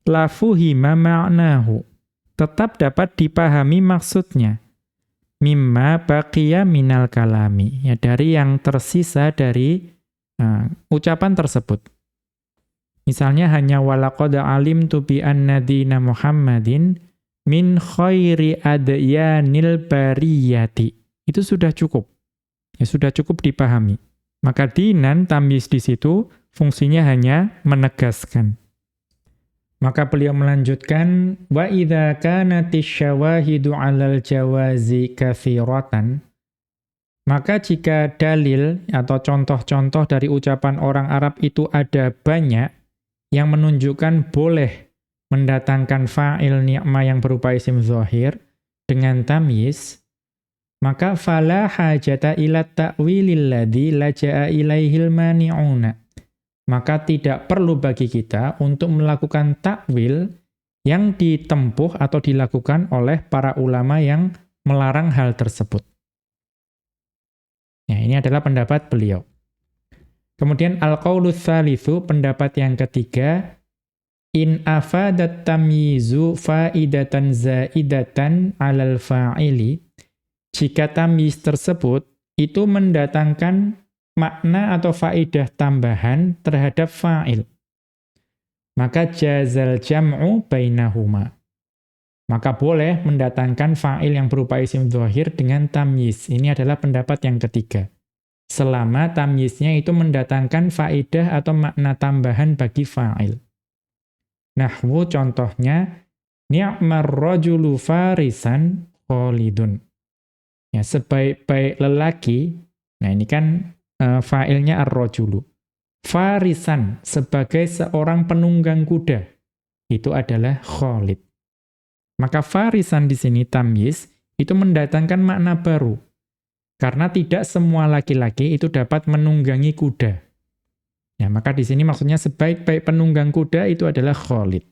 lafuhima ma'nahu, tetap dapat dipahami maksudnya. Mimma baqiya minal kalami, ya dari yang tersisa dari ucapan tersebut. Misalnya hanya walaqad alimtu bi anna dina Muhammadin min khairi adyanil bariyati. Itu sudah cukup. Ya sudah cukup dipahami. Maka dinan tamyiz di situ fungsinya hanya menegaskan. Maka beliau melanjutkan wa idza kanatish syawahidu 'alal jawazi katsiratan, maka jika dalil atau contoh-contoh dari ucapan orang Arab itu ada banyak yang menunjukkan boleh mendatangkan fa'il ni'ma yang berupa isim dzahir dengan tamyiz, maka fala hajata ila ta'wilil ladzi laja'a ilaihil mani'una. Maka tidak perlu bagi kita untuk melakukan takwil yang ditempuh atau dilakukan oleh para ulama yang melarang hal tersebut. Ya, ini adalah pendapat beliau. Kemudian al-qaulu tsalitsu, pendapat yang ketiga, in afadat tamyizu faidatan zaidatan 'alal fa'ili, jika tamyiz tersebut itu mendatangkan makna atau faidah tambahan terhadap fa'il, maka jazal jam'u bainahuma. Maka boleh mendatangkan fa'il yang berupa isim dzahir dengan tamyiz. Ini adalah pendapat yang ketiga. Selama tamyiznya itu mendatangkan faidah atau makna tambahan bagi fa'il. Nahwu contohnya, ni'mar rajulu farisan khalidun. Ya, sebaik-baik lelaki, nah ini kan fa'ilnya ar-rajulu. Farisan, sebagai seorang penunggang kuda, itu adalah Khalid. Maka farisan di sini tamyiz itu mendatangkan makna baru. Karena tidak semua laki-laki itu dapat menunggangi kuda. Ya, maka di sini maksudnya sebaik-baik penunggang kuda itu adalah Khalid.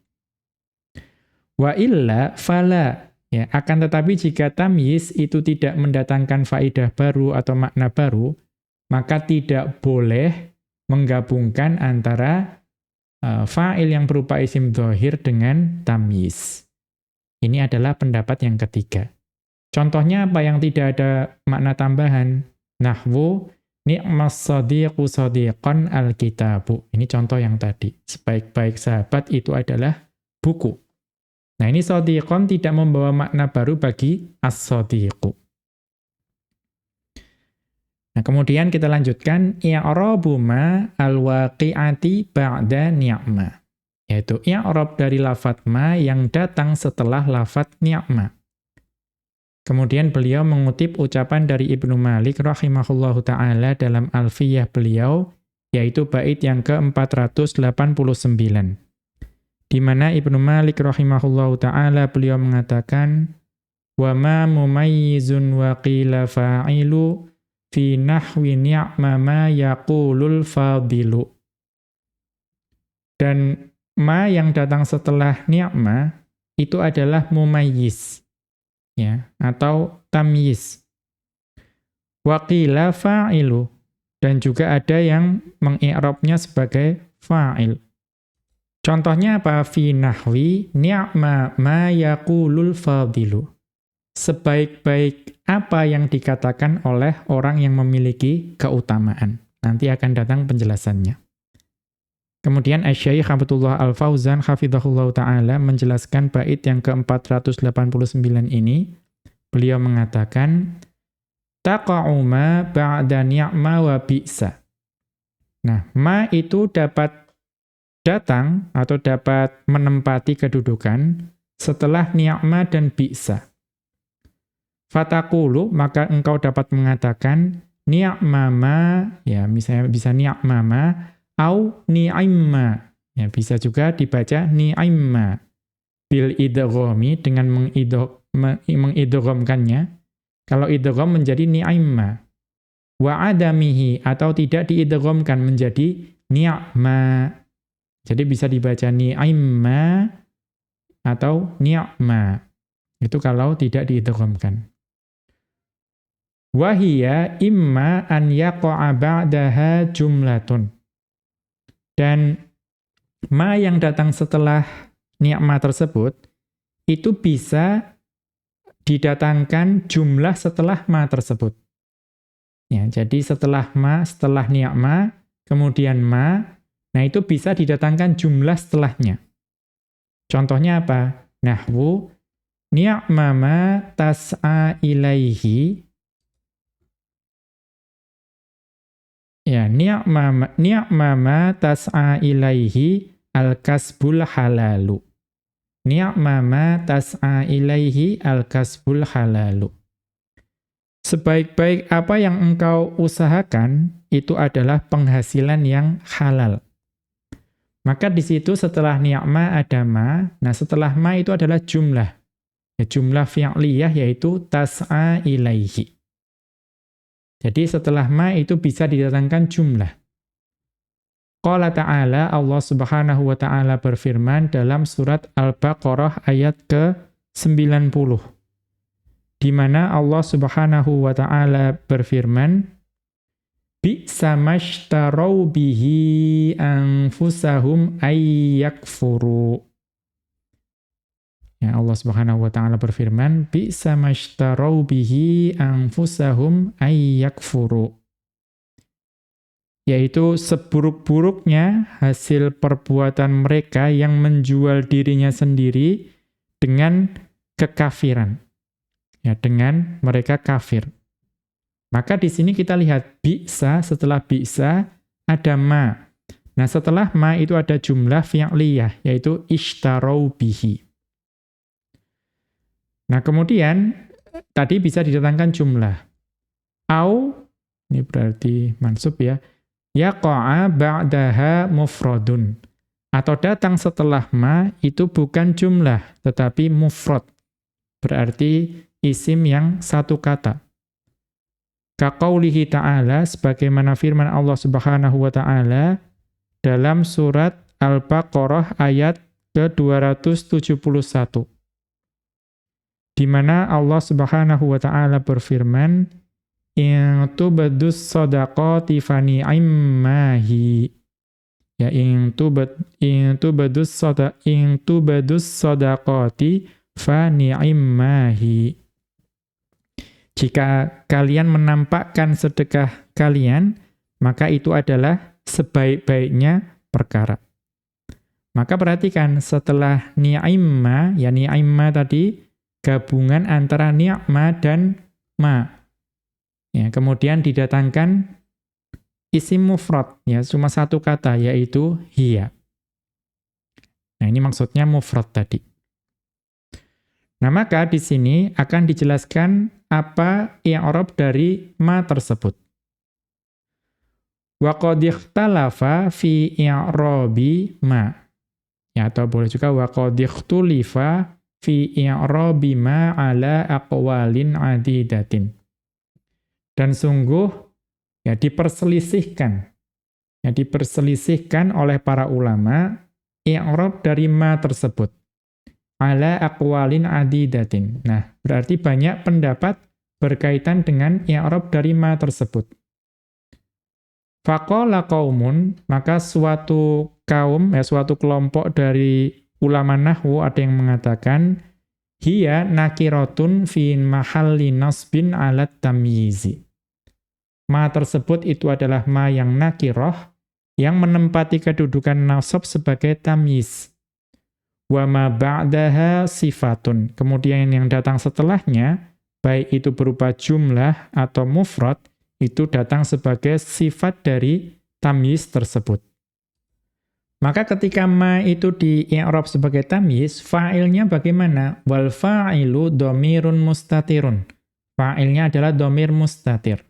Wa illa fala, ya, akan tetapi jika tamyiz itu tidak mendatangkan faidah baru atau makna baru, maka tidak boleh menggabungkan antara fa'il yang berupa isim dzahir dengan tamyiz. Ini adalah pendapat yang ketiga. Contohnya apa yang tidak ada makna tambahan? Nahwu ni'mas sadiqu sadiqan alkitabu. Ini contoh yang tadi. Sebaik-baik sahabat itu adalah buku. Nah, ini sadiqan tidak membawa makna baru bagi as-sadiqu. Nah, kemudian kita lanjutkan i'rabu ma al-waqi'ati ba'da ni'ma. Yaitu i'rab dari lafadz ma yang datang setelah lafadz ni'ma. Kemudian beliau mengutip ucapan dari Ibnu Malik rahimahullahu ta'ala dalam Alfiyah beliau, yaitu bait yang ke-489. Di mana Ibnu Malik rahimahullahu ta'ala beliau mengatakan, wa ma mumayyizun wa qila fa'ilu fi nahwi ni'ma ma yaqulul fadilu. Dan ma yang datang setelah ni'ma itu adalah mumayyiz, ya, atau tamyiz. Wa qila fa'ilu, dan juga ada yang mengi'rabnya sebagai fa'il. Contohnya apa? Fi nahwi ni'ma ma yaqulul fadilu. sebaik-baik apa yang dikatakan oleh orang yang memiliki keutamaan. Nanti akan datang penjelasannya. Kemudian Asy-Syaikh Abdullah Al-Fauzan hafizahullah ta'ala menjelaskan bait yang ke-489 ini. Beliau mengatakan, taqa'u ma ba'da ni'ma wa bi'sa. Nah, ma itu dapat datang atau dapat menempati kedudukan setelah ni'ma dan bi'sa. Fataqulu, maka engkau dapat mengatakan ni'ma ma, ya misalnya bisa ni'ma ma, au ni'imma. Ya, bisa juga dibaca ni'imma. Bil idghami dengan mengidghamkannya. Kalau idgham menjadi ni'imma. Wa adamihi atau tidak diidghamkan menjadi ni'ma. Jadi bisa dibaca ni'imma atau ni'ma. Itu kalau tidak diidghamkan. Wa hiya imma an yaqa'a ba'daha jumlatun. Dan ma yang datang setelah ni'ma tersebut, itu bisa didatangkan jumlah setelah ma tersebut. Ya, jadi setelah ma, setelah ni'ma, kemudian ma, nah itu bisa didatangkan jumlah setelahnya. Contohnya apa? Nahwu, ni'ma ma tas'a ilaihi. Ya, ni'ma ma tas'a ilaihi al-kasbul halalu. Ni'ma ma tas'a ilaihi al-kasbul halalu. Sebaik-baik apa yang engkau usahakan, itu adalah penghasilan yang halal. Maka di situ setelah ni'ma ada ma, nah setelah ma itu adalah jumlah. Ya, jumlah fi'liyah yaitu tas'a ilaihi. Jadi setelah ma itu bisa didatangkan jumlah. Qala ta'ala, Allah subhanahu wa ta'ala berfirman dalam surat Al-Baqarah ayat ke-90. Di mana Allah subhanahu wa ta'ala berfirman, bi'sa mashtarau bihi anfusahum ayyakfuru. Ya, Allah Subhanahu wa taala berfirman, bi'sa mashtarau bihi anfusahum ayyakfuru. Yaitu seburuk-buruknya hasil perbuatan mereka yang menjual dirinya sendiri dengan kekafiran. Ya, dengan mereka kafir. Maka di sini kita lihat bi'sa, setelah bi'sa ada ma. Nah, setelah ma itu ada jumlah fi'liyah, yaitu ishtarau bihi. Nah, kemudian tadi bisa didatangkan jumlah. Au, ini berarti mansub ya. Yaqa'a ba'daha mufradun. Atau datang setelah ma itu bukan jumlah, tetapi mufrad. Berarti isim yang satu kata. Kaqaulihi ta'ala, sebagaimana firman Allah Subhanahu wa ta'ala dalam surat Al-Baqarah ayat ke-271. Di mana Allah Subhanahu wa ta'ala berfirman, in tubdus shadaqati fani'immahi. Ya, in tubdus shadaqati fani'immahi. Jika kalian menampakkan sedekah kalian, maka itu adalah sebaik-baiknya perkara. Maka perhatikan, setelah ni'imma, ya ni'imma tadi, gabungan antara ni'ma dan ma. Ya, kemudian didatangkan isim mufrad, ya cuma satu kata, yaitu hiya. Nah, ini maksudnya mufrad tadi. Nah, maka di sini akan dijelaskan apa i'rab dari ma tersebut. Wa qad ikhtalafa fi i'rabi ma. Ya, atau boleh juga wa qad ikhtulifa fi i'rabi ma ala aqwalin adidatin. Dan sungguh ya diperselisihkan. Ya diperselisihkan oleh para ulama i'rab dari ma tersebut. Ala aqwalin adidatin. Nah, berarti banyak pendapat berkaitan dengan i'rab dari ma tersebut. Faqala qaumun, maka suatu kaum, suatu kelompok dari ulama nahwu ada yang mengatakan, hiya nakiratun fi mahalli nasbin alat tamyizi. Ma tersebut itu adalah ma yang nakirah, yang menempati kedudukan nasab sebagai tamyiz. Wa ma ba'daha sifatun. Kemudian yang datang setelahnya, baik itu berupa jumlah atau mufrad, itu datang sebagai sifat dari tamyiz tersebut. Maka ketika ma itu di i'rab sebagai tamyiz, fa'ilnya bagaimana? Wal fa'ilu dhamirun mustatirun. Fa'ilnya adalah dhamir mustatir.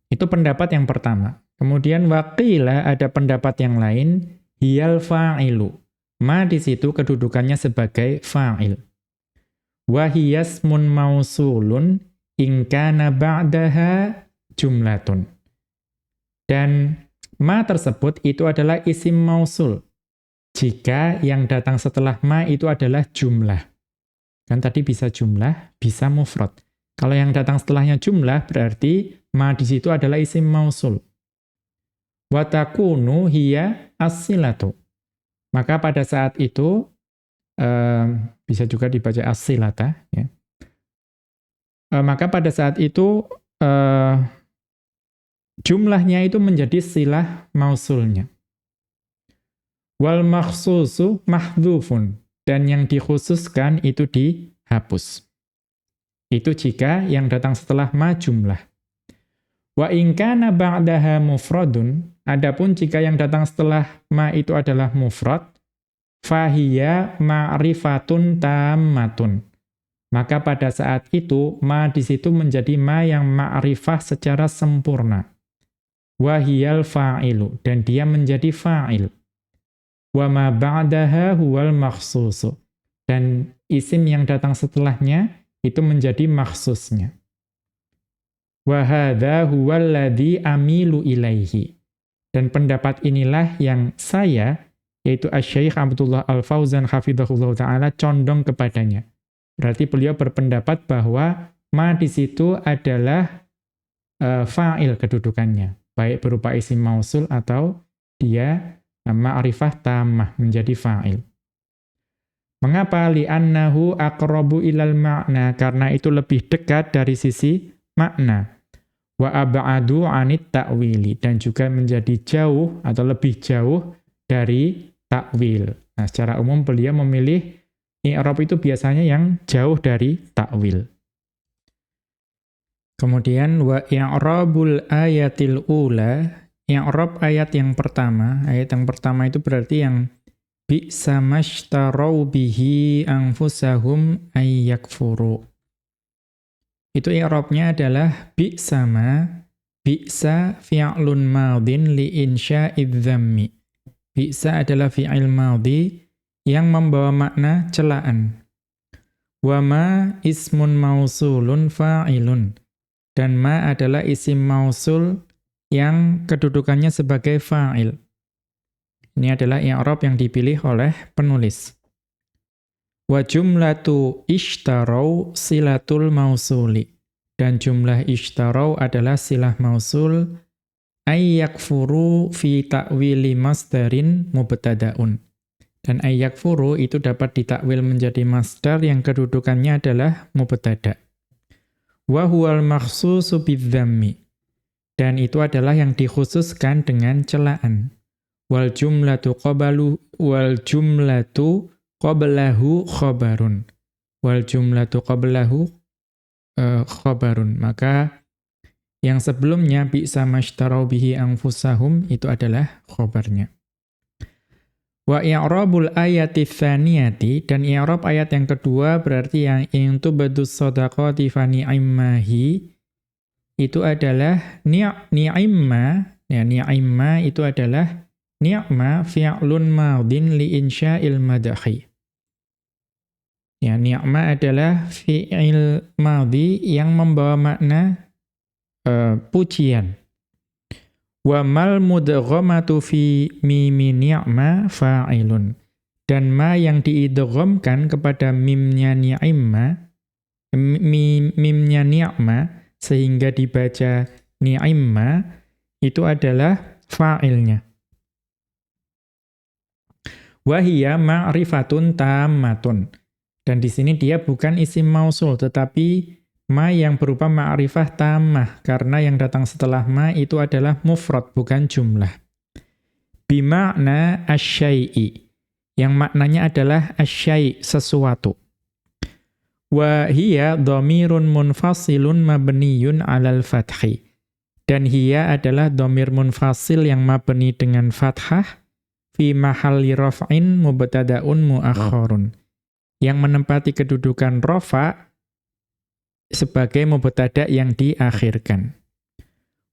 Itu pendapat yang pertama. Kemudian waqila ada pendapat yang lain, hiyal fa'ilu. Ma di situ kedudukannya sebagai fa'il. Wa hiyasmun mausulun in kana ba'daha jumlatun. Dan ma tersebut itu adalah isim mausul. Jika yang datang setelah ma itu adalah jumlah. Kan tadi bisa jumlah, bisa mufrad. Kalau yang datang setelahnya jumlah, berarti ma di situ adalah isim mausul. Wa takunu hiya as-silatu. Maka pada saat itu, bisa juga dibaca as-silata. Ya. Maka pada saat itu, jumlahnya itu menjadi silah mausulnya. Wal makhsusu mahdhufun. Dan yang dikhususkan itu dihapus. Itu jika yang datang setelah ma jumlah. Wa in kana ba'daha mufradun. Adapun jika yang datang setelah ma itu adalah mufrad, fahiya ma'rifatun tammatun. Maka pada saat itu ma di situ menjadi ma yang ma'rifah secara sempurna. Wahiyal fa'ilu, dan dia menjadi fa'il. Wa ma ba'daha huwal makhsusu, dan isim yang datang setelahnya itu menjadi makhsusnya. Wa hadza huwal ladzi amilu ilaihi, dan pendapat inilah yang saya, yaitu Asy-Syaikh Abdullah Al-Fauzan hafizahullah ta'ala, condong kepadanya. Berarti beliau berpendapat bahwa ma di situ adalah fa'il kedudukannya, baik berupa isim mausul atau dia ma'rifah tammah menjadi fa'il. Mengapa? Li'annahu aqrabu ilal ma'na, karena itu lebih dekat dari sisi makna. Wa ab'adu 'anit ta'wili, dan juga menjadi jauh atau lebih jauh dari ta'wil. Nah, secara umum beliau memilih i'rab itu biasanya yang jauh dari ta'wil. Kemudian wa i'rabul ayatil ula, i'rab ayat yang pertama. Ayat yang pertama itu berarti yang bi'sa mashtarau bihi anfusahum ayyakfuru. Itu i'rabnya adalah bi'sa ma, bi'sa fi'lun madin li insya'idz dzammi. Bi'sa adalah fi'il madhi yang membawa makna celaan. Wa ma ismun mausulun fa'ilun. Dan ma adalah isim mausul yang kedudukannya sebagai fa'il. Ini adalah i'rab yang dipilih oleh penulis. Wa jumlatu ishtarau silatul mausuli. Dan jumlah ishtarau adalah silah mausul ayyakfuru fi ta'wili masdarin mubtada'un. Dan ayyakfuru itu dapat ditakwil menjadi masdar yang kedudukannya adalah mubtada'. Wa huwal makhsusu bidzammi. Dan itu adalah yang dikhususkan dengan celaan. Wal jumlatu qablahu khabarun. Wal jumlatu qablahu khabarun. Maka yang sebelumnya bi'sa mashtarau bihi anfusahum itu adalah khabarnya. Wa i'rabul ayati tsaniyati, dan i'rab ayat yang kedua berarti yang intubadus shadaqati fa ni'immahi, itu adalah ni'imma. Ya, ni'imma itu adalah ni'ma fi'lun madin li insya'il madhi. Ya, ni'ma adalah fi'il madhi yang membawa makna pujian. Wa mal mudghamatu fi mimi ni'ma fa'ilun. Dan ma yang diidghamkan kepada mimnya ni'imma, mimnya ni'ma, sehingga dibaca ni'imma, itu adalah fa'ilnya. Wa hiya ma'rifatun tammatun. Dan di sini dia bukan isim mausul, tetapi ma yang berupa ma'rifah tamah, karena yang datang setelah ma itu adalah mufrad, bukan jumlah. Bima'na asyai'i, yang maknanya adalah asyai', sesuatu. Wa hiya dhamirun munfasilun mabniyun 'alal fathi. Dan hiya adalah dhamir munfasil yang mabni dengan fathah fi mahalli raf'in mubtada'un muakhkharun. Yang menempati kedudukan rafa' sebagai mubtada' yang diakhirkan.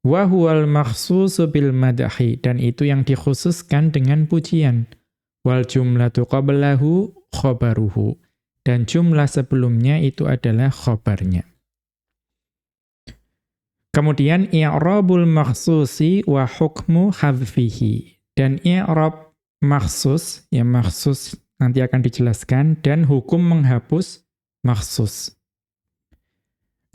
Wa huwal makhsusu bil madhi, dan itu yang dikhususkan dengan pujian. Wal jumlatu qablahu khabaruhu. Dan jumlah sebelumnya itu adalah khobarnya. Kemudian i'rabul makhsusi wa hukmu hadfihi. Dan i'rab makhsus, ya makhsus nanti akan dijelaskan, dan hukum menghapus makhsus.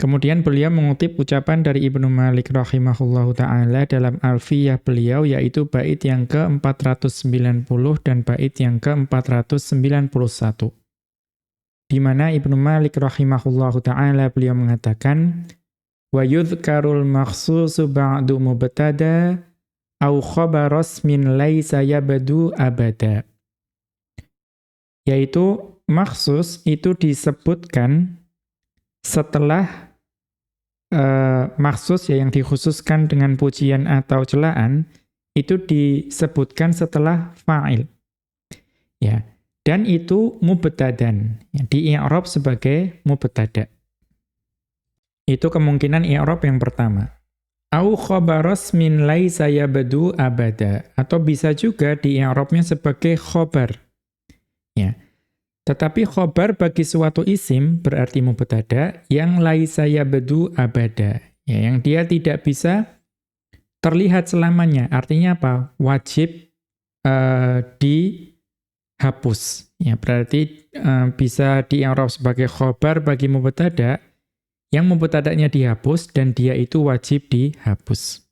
Kemudian beliau mengutip ucapan dari Ibnu Malik rahimahullahu ta'ala dalam Alfiyah beliau, yaitu bait yang ke-490 dan bait yang ke-491. Di mana Ibnu Malik rahimahullahu ta'ala beliau mengatakan, wa yudhkarul makhsusu ba'du mubtada au khabaras min laisa yabdu abada. Yaitu makhsus itu disebutkan setelah makhsus ya yang dikhususkan dengan pujian atau celaan itu disebutkan setelah fa'il. Ya, dan itu mubtadan, ya, di i'rab sebagai mubtada. Itu kemungkinan i'rab yang pertama. Au khabaras min laisa yabdu abada, atau bisa juga di i'rabnya sebagai khobar. Ya. Tetapi khobar bagi suatu isim berarti mubtada yang laisa yabdu abada, ya, yang dia tidak bisa terlihat selamanya. Artinya apa? Wajib dihapus. Ya, berarti bisa di i'rab sebagai khobar bagi mubtada yang mubtada'nya dihapus dan dia itu wajib dihapus.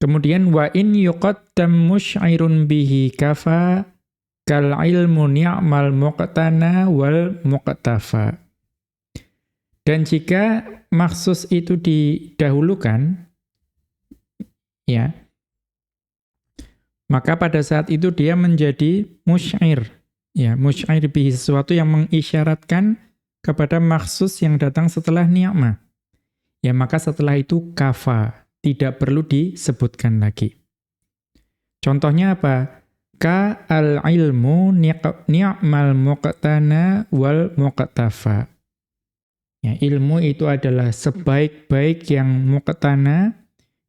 Kemudian wa in yuqaddam musy'irun bihi kafa kal ilmu ni'mal muqtana wal muqtafa. Dan jika maksus itu didahulukan, ya, maka pada saat itu dia menjadi musy'ir. Ya, musy'ir bihi, sesuatu yang mengisyaratkan kepada maksus yang datang setelah ni'mah. Ya, maka setelah itu kafa, tidak perlu disebutkan lagi. Contohnya apa? Ka al-ilmu ni'mal muqtana wal muqtafa. Ya, ilmu itu adalah sebaik-baik yang muqtana,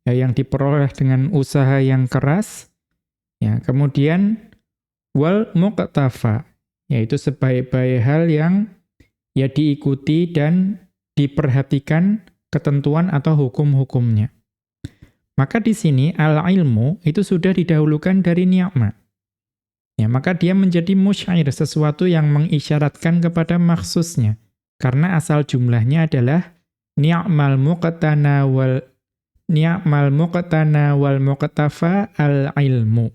ya, yang diperoleh dengan usaha yang keras. Ya, kemudian wal muqtafa, yaitu sebaik-baik hal yang ya diikuti dan diperhatikan ketentuan atau hukum-hukumnya. Maka di sini al-ilmu itu sudah didahulukan dari ni'mah. Ya, maka dia menjadi musy'ir, sesuatu yang mengisyaratkan kepada maksusnya. Karena asal jumlahnya adalah ni'mal muqtana wal muqtafa al-ilmu.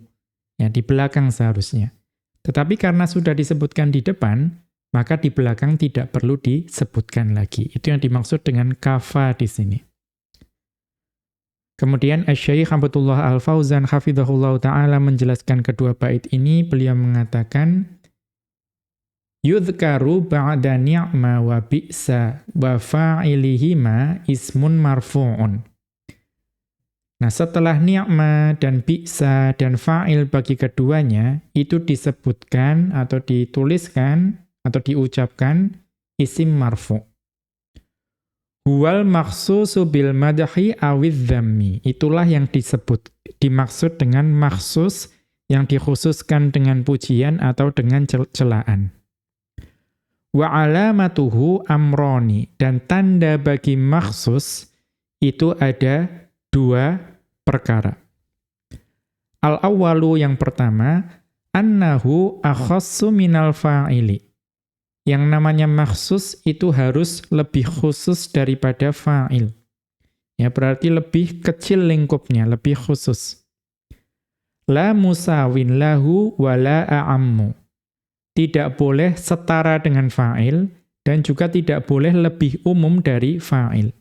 Ya, di belakang seharusnya. Tetapi karena sudah disebutkan di depan, maka di belakang tidak perlu disebutkan lagi. Itu yang dimaksud dengan kafa di sini. Kemudian Asy-Syaikh Abdullah Al-Fauzan hafizahullah ta'ala menjelaskan kedua bait ini, beliau mengatakan, yudhkaru ba'da ni'ma wa bi'sa wa fa'ilihima ismun marfu'un. Nah, setelah ni'ma dan bi'sa dan fa'il bagi keduanya, itu disebutkan atau dituliskan atau diucapkan isim marfu'. Huwal makhsusu bil madhi awidh dhammi. Itulah yang dimaksud dengan maksus yang dikhususkan dengan pujian atau dengan celaan. Wa alamatuhu amroni. Dan tanda bagi maksus itu ada dua perkara. Al-awwalu, yang pertama, annahu akhassu minal fa'ili. Yang namanya maksus itu harus lebih khusus daripada fa'il. Ya, berarti lebih kecil lingkupnya, lebih khusus. La musawin lahu wa la a'ammu. tidak boleh setara dengan fa'il, dan juga tidak boleh lebih umum dari fa'il.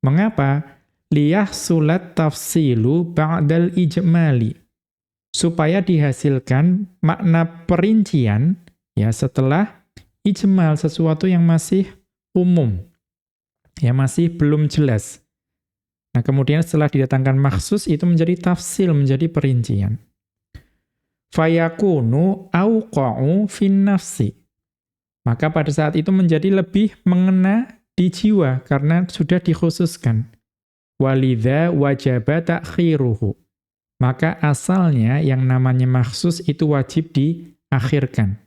Mengapa? Liyahsulat tafsilu ba'dal ijmali. Supaya dihasilkan makna perincian ya setelah ijmal, sesuatu yang masih umum. Ya masih belum jelas. Nah, kemudian setelah didatangkan maksus itu menjadi tafsil, menjadi perincian. Fayakunu auqa'u fin nafsi. Maka pada saat itu menjadi lebih mengena di jiwa karena sudah dikhususkan. Walidha wajaba ta'khiruhu. Maka asalnya yang namanya maksus itu wajib diakhirkan.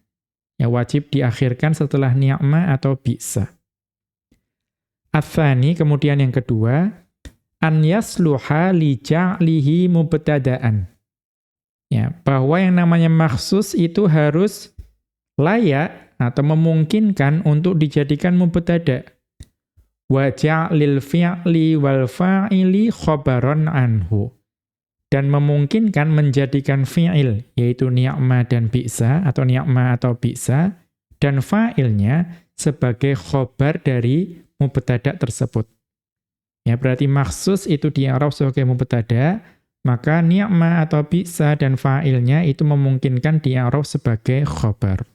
Ya wajib diakhirkan setelah ni'ma atau bi'sa. Atsani, kemudian yang kedua, an yasluha li ja'lihi mubtada'an. Ya, bahwa yang namanya maksus itu harus layak atau memungkinkan untuk dijadikan mubtada'. Wa ja'lil fi'li wal fa'ili khabaron anhu. Dan memungkinkan menjadikan fi'il, yaitu ni'ma dan bi'sa, atau ni'ma atau bi'sa, dan fa'ilnya sebagai khobar dari mubtada' tersebut. Ya, berarti maksus itu di-i'rab sebagai mubtada', maka ni'ma atau bi'sa dan fa'ilnya itu memungkinkan di-i'rab sebagai khobar.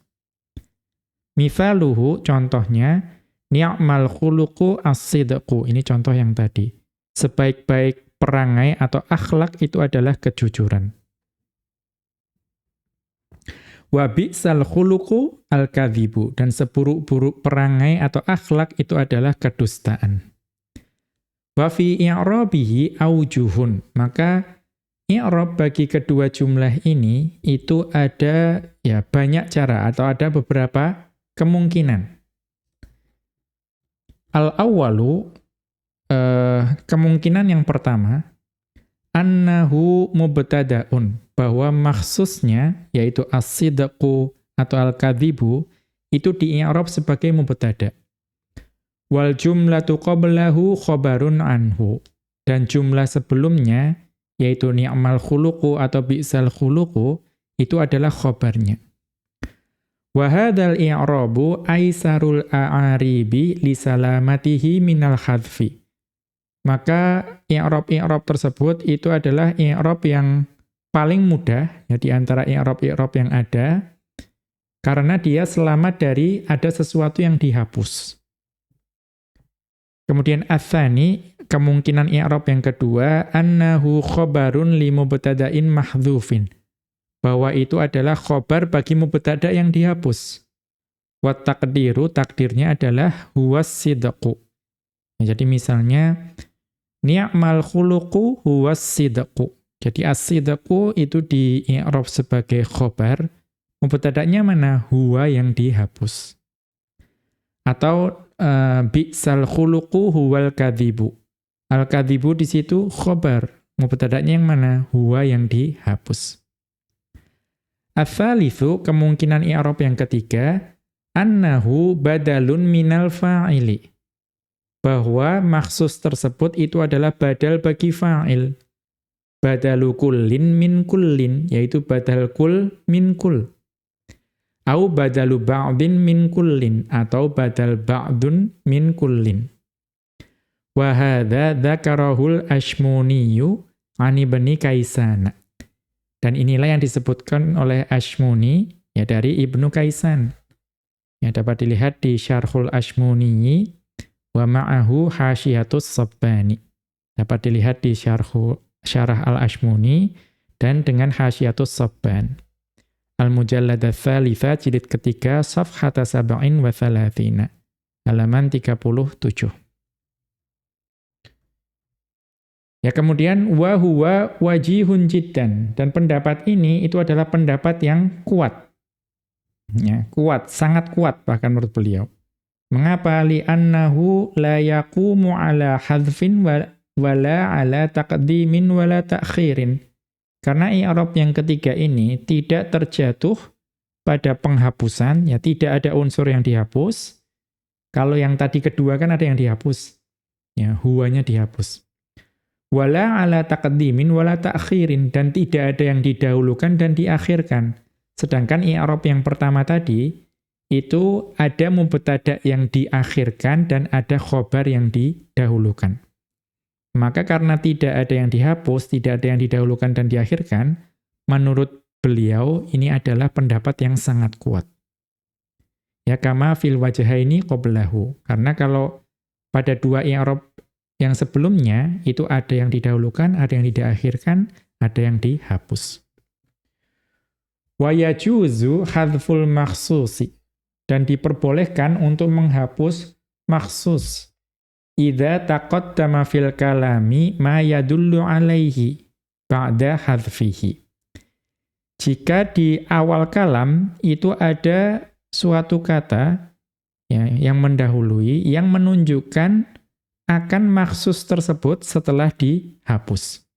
Mithaluhu, contohnya, ni'mal khuluqu as-sidqu. Ini contoh yang tadi. Sebaik-baik perangai atau akhlak itu adalah kejujuran. Wa bi'sal khuluqu al-kadhibu. Dan seburuk-buruk perangai atau akhlak itu adalah kedustaan. Wa fi i'rabihi aujuhun. Maka i'rab bagi kedua jumlah ini itu ada ya banyak cara atau ada beberapa kemungkinan. Al-awwalu, kemungkinan yang pertama, annahu mubtada'un, bahwa maksusnya, yaitu as-sidqu atau al-kadhibu, itu di-i'rab sebagai mubtada'. Wal jumlatu qablahu khabarun anhu. Dan jumlah sebelumnya, yaitu ni'mal khuluqu atau bi'sal khuluqu, itu adalah khabarnya. Wa hadzal i'rabu aisarul a'aribi li salamatihi minal hadfi. Maka i'rab-i'rab tersebut itu adalah i'rab yang paling mudah ya di antara i'rab-i'rab yang ada karena dia selamat dari ada sesuatu yang dihapus. Kemudian atsani, kemungkinan i'rab yang kedua, annahu khabarun li mubtada'in mahdhufin. Bahwa itu adalah khobar bagi mubtada' yang dihapus. Wa taqdiru, takdirnya adalah huwas sidqu. Ya, jadi misalnya, ni'mal khuluqu huwas sidqu. Jadi as-sidqu itu di-i'rab sebagai khobar, mubtada'nya mana? Huwa yang dihapus. Atau bi'sal khuluqu huwal kadhibu. Al-kadhibu di situ khobar, mubtada'nya yang mana? Huwa yang dihapus. Ats-tsalitsu, kemungkinan i'rab yang ketiga, annahu badalun minal fa'ili. Bahwa maksus tersebut itu adalah badal bagi fa'il. Badalu kullin min kullin, yaitu badal kul min kul. Au badalu ba'din min kullin, atau badal ba'dun min kullin. Wa hadza dzakarahul Ashmuniyu 'an Ibni Kaisan. Dan inilah yang disebutkan oleh Ashmuni ya dari Ibnu Kaisan. Ya dapat dilihat di Syarhul Ashmuni wa ma'ahu Hasyiatus Sabbani. Dapat dilihat di Syarah Al-Ashmuni dan dengan Hasyiatus Sabban. Al-Mujallad ats-tsalitsah jilid ketiga safhata 37 halaman 37. Ya kemudian wa huwa wajihun jiddan, dan pendapat ini itu adalah pendapat yang kuat. Ya, kuat, sangat kuat bahkan menurut beliau. Mengapa? Li'annahu la yaqumu ala hadfin wala ala taqdimin wala ta'khirin. Karena i'rab yang ketiga ini tidak terjatuh pada penghapusan, ya tidak ada unsur yang dihapus. Kalau yang tadi kedua kan ada yang dihapus. Ya, huwanya dihapus. Wala ala taqdimin wala ta'khirin, dan tidak ada yang didahulukan dan diakhirkan. Sedangkan i'rab yang pertama tadi, itu ada mubtada yang diakhirkan dan ada khobar yang didahulukan. Maka karena tidak ada yang dihapus, tidak ada yang didahulukan dan diakhirkan, menurut beliau ini adalah pendapat yang sangat kuat. Ya kama fil wajhaini qablahu. Karena kalau pada dua i'rab yang sebelumnya itu ada yang didahulukan, ada yang diakhirkan, ada yang dihapus. Wa yajuzu hadzful makhsusi. Dan diperbolehkan untuk menghapus makhsus. Idza taqaddama fil kalami ma yadullu alaihi ba'da hadzfihi. Jika di awal kalam itu ada suatu kata ya, yang mendahului, yang menunjukkan akan makhsus tersebut setelah dihapus.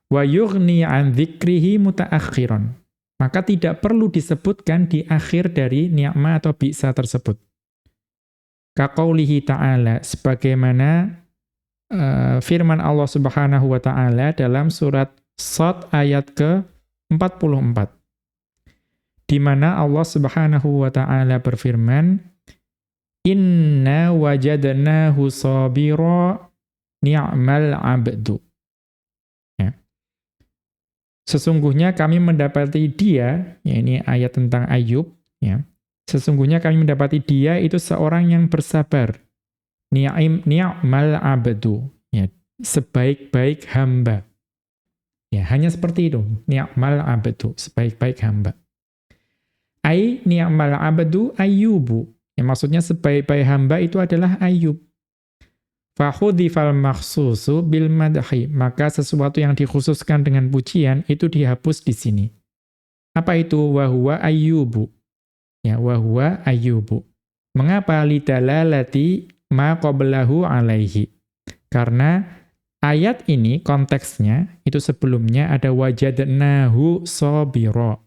Wa yughni an dzikrihi mutaakhiran. Maka tidak perlu disebutkan di akhir dari ni'ma atau bi'sa tersebut. Kaqaulihi ta'ala, sebagaimana firman Allah Subhanahu wa ta'ala dalam surat Shad ayat ke-44. Di mana Allah Subhanahu wa ta'ala berfirman, Inna wajadnahu sabira ni'mal abdu. Sesungguhnya kami mendapati dia, ya ini ayat tentang Ayub, ya. Sesungguhnya kami mendapati dia itu seorang yang bersabar. Ni'mal abdu, ya, sebaik-baik hamba. Ya, hanya seperti itu. Ni'mal abdu, sebaik-baik hamba. Ai ni'mal abdu Ayyubu. Ya, maksudnya sebaik-baik hamba itu adalah Ayub. Fahudhifal makhsusu bil madhi, maka sesuatu yang dikhususkan dengan pujian itu dihapus di sini. Apa itu? Wa huwa Ayyubu. Ya, wa huwa Ayyubu. Mengapa? Lidalalati ma qablahu alaihi. Karena ayat ini konteksnya itu sebelumnya ada wajadnahu sabira.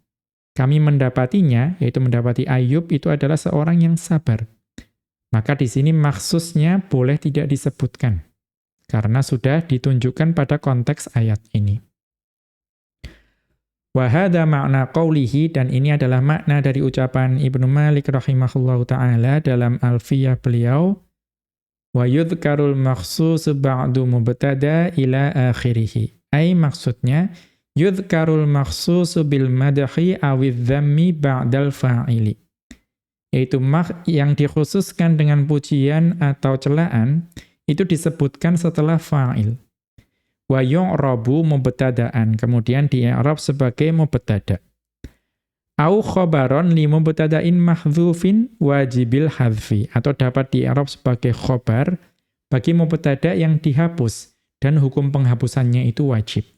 Kami mendapatinya, yaitu mendapati Ayub itu adalah seorang yang sabar. Maka di sini maksusnya boleh tidak disebutkan. Karena sudah ditunjukkan pada konteks ayat ini. Wa hadza ma'na qawlihi, dan ini adalah makna dari ucapan Ibnu Malik rahimahullahu ta'ala dalam Alfiyah beliau, wa yudhkarul makhsus ba'du mubtada ila akhirih. Ai maksudnya, yudhkarul makhsus bil madhi awidh dhammi ba'dal fa'ili. Yaitu yang dikhususkan dengan pujian atau celaan, itu disebutkan setelah fa'il. Wa yu'rabu mubtada'an, kemudian di-i'rab sebagai mubtada'. Au khobaron li mubtada'in mahdzufin wajibil hadzfi, atau dapat di-i'rab sebagai khobar bagi mubtada' yang dihapus, dan hukum penghapusannya itu wajib.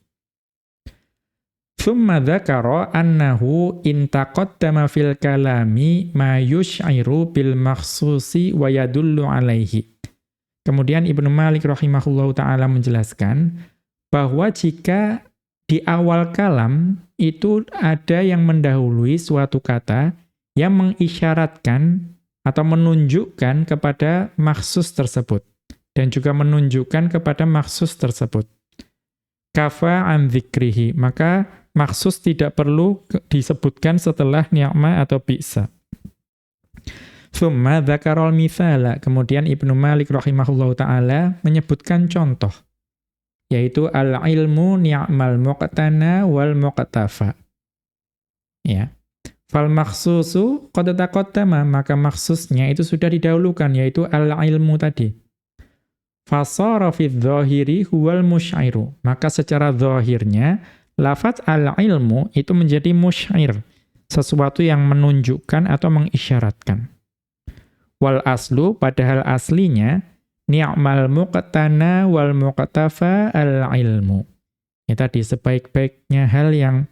Tsumma dzakara annahu intaqaddama fil kalami ma yush'iru bil makhsusi wa yadullu alaihi. Kemudian Ibnu Malik rahimahullahu ta'ala menjelaskan bahwa jika di awal kalam itu ada yang mendahului suatu kata yang mengisyaratkan atau menunjukkan kepada makhsus tersebut dan juga menunjukkan kepada makhsus tersebut. Kafa an dzikrihi, maka makhsus tidak perlu disebutkan setelah ni'ma atau bi'sa. Tsumma dzakarul mithala, kemudian Ibnu Malik rahimahullahu ta'ala menyebutkan contoh, yaitu al-ilmu ni'mal muqtana wal muqtafa. Ya. Fal makhsusu qad taqaddama, maka makhsusnya itu sudah didahulukan, yaitu al-ilmu tadi. Fasara fi dzahiri huwal musy'iru, maka secara zahirnya lafaz al-ilmu itu menjadi musy'ir, sesuatu yang menunjukkan atau mengisyaratkan. Wal aslu, padahal aslinya ni'mal muqtana wal muqtafa al-ilmu. Ya tadi, sebaik-baiknya hal yang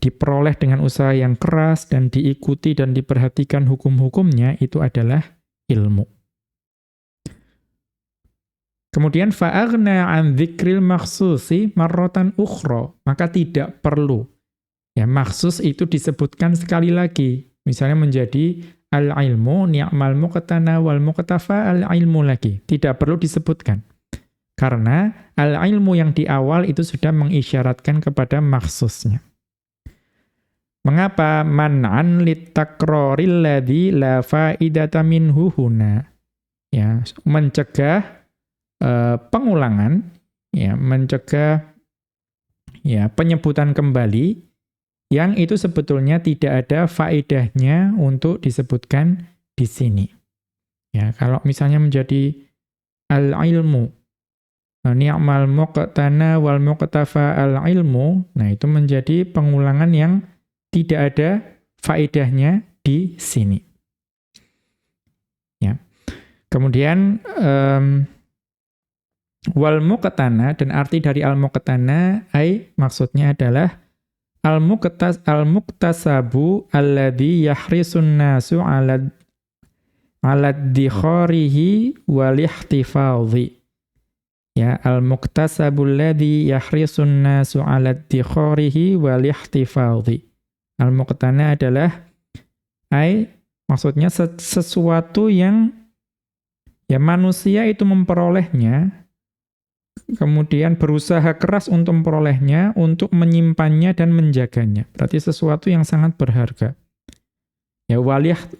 diperoleh dengan usaha yang keras dan diikuti dan diperhatikan hukum-hukumnya itu adalah ilmu. Kemudian fa'aghna an dzikril makhsusi marratan ukhra, maka tidak perlu ya makhsus itu disebutkan sekali lagi. Misalnya menjadi al-ilmu ni'mal muqtana wal muqtafa al-ilmu lagi, tidak perlu disebutkan. Karena al-ilmu yang di awal itu sudah mengisyaratkan kepada makhsusnya. Mengapa? Man'an litakroril ladzi la faidata minhu huna. Ya, mencegah pengulangan, ya, mencegah ya penyebutan kembali yang itu sebetulnya tidak ada faedahnya untuk disebutkan di sini. Ya, kalau misalnya menjadi al-ilmu, ni'mal muqtana wal muqtafa al-ilmu, nah itu menjadi pengulangan yang tidak ada faedahnya di sini. Ya. Kemudian wal muqtana, dan arti dari al-muqtana maksudnya adalah al-muqtasabu alladhi yahrisun nasu ala dikharihi wal ihtifadhi. Ya, al-muqtasabu alladhi yahrisun nasu ala dikharihi wal ihtifadhi. Al-muqtana adalah maksudnya sesuatu yang ya manusia itu memperolehnya, kemudian berusaha keras untuk memperolehnya, untuk menyimpannya dan menjaganya. Berarti sesuatu yang sangat berharga. Ya,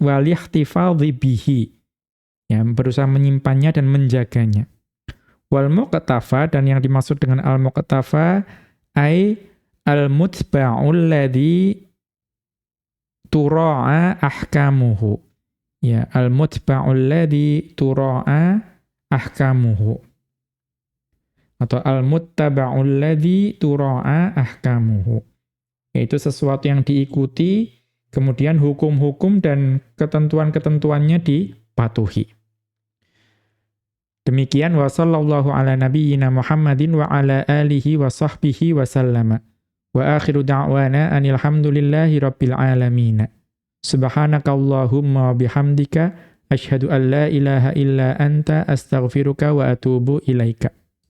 walihtifadhi bihi. Ya, berusaha menyimpannya dan menjaganya. Wal muqtafa, dan yang dimaksud dengan al-muqtafa al-mutba'ul ladzi tura'a ahkamuhu. Ya, al-mutba'ul ladzi tura'a ahkamuhu. Atau al-muttaba'ul ladzi tura'a ahkamuhu. Yaitu sesuatu yang diikuti, kemudian hukum-hukum dan ketentuan-ketentuannya dipatuhi. Demikian wa sallallahu ala nabiyyina Muhammadin wa ala alihi wa sahbihi wa sallama. Wa akhiru da'wana anil hamdulillahi rabbil alamin. Subhanakallahumma wa bihamdika asyhadu an la ilaha illa anta astaghfiruka wa atubu ilaika.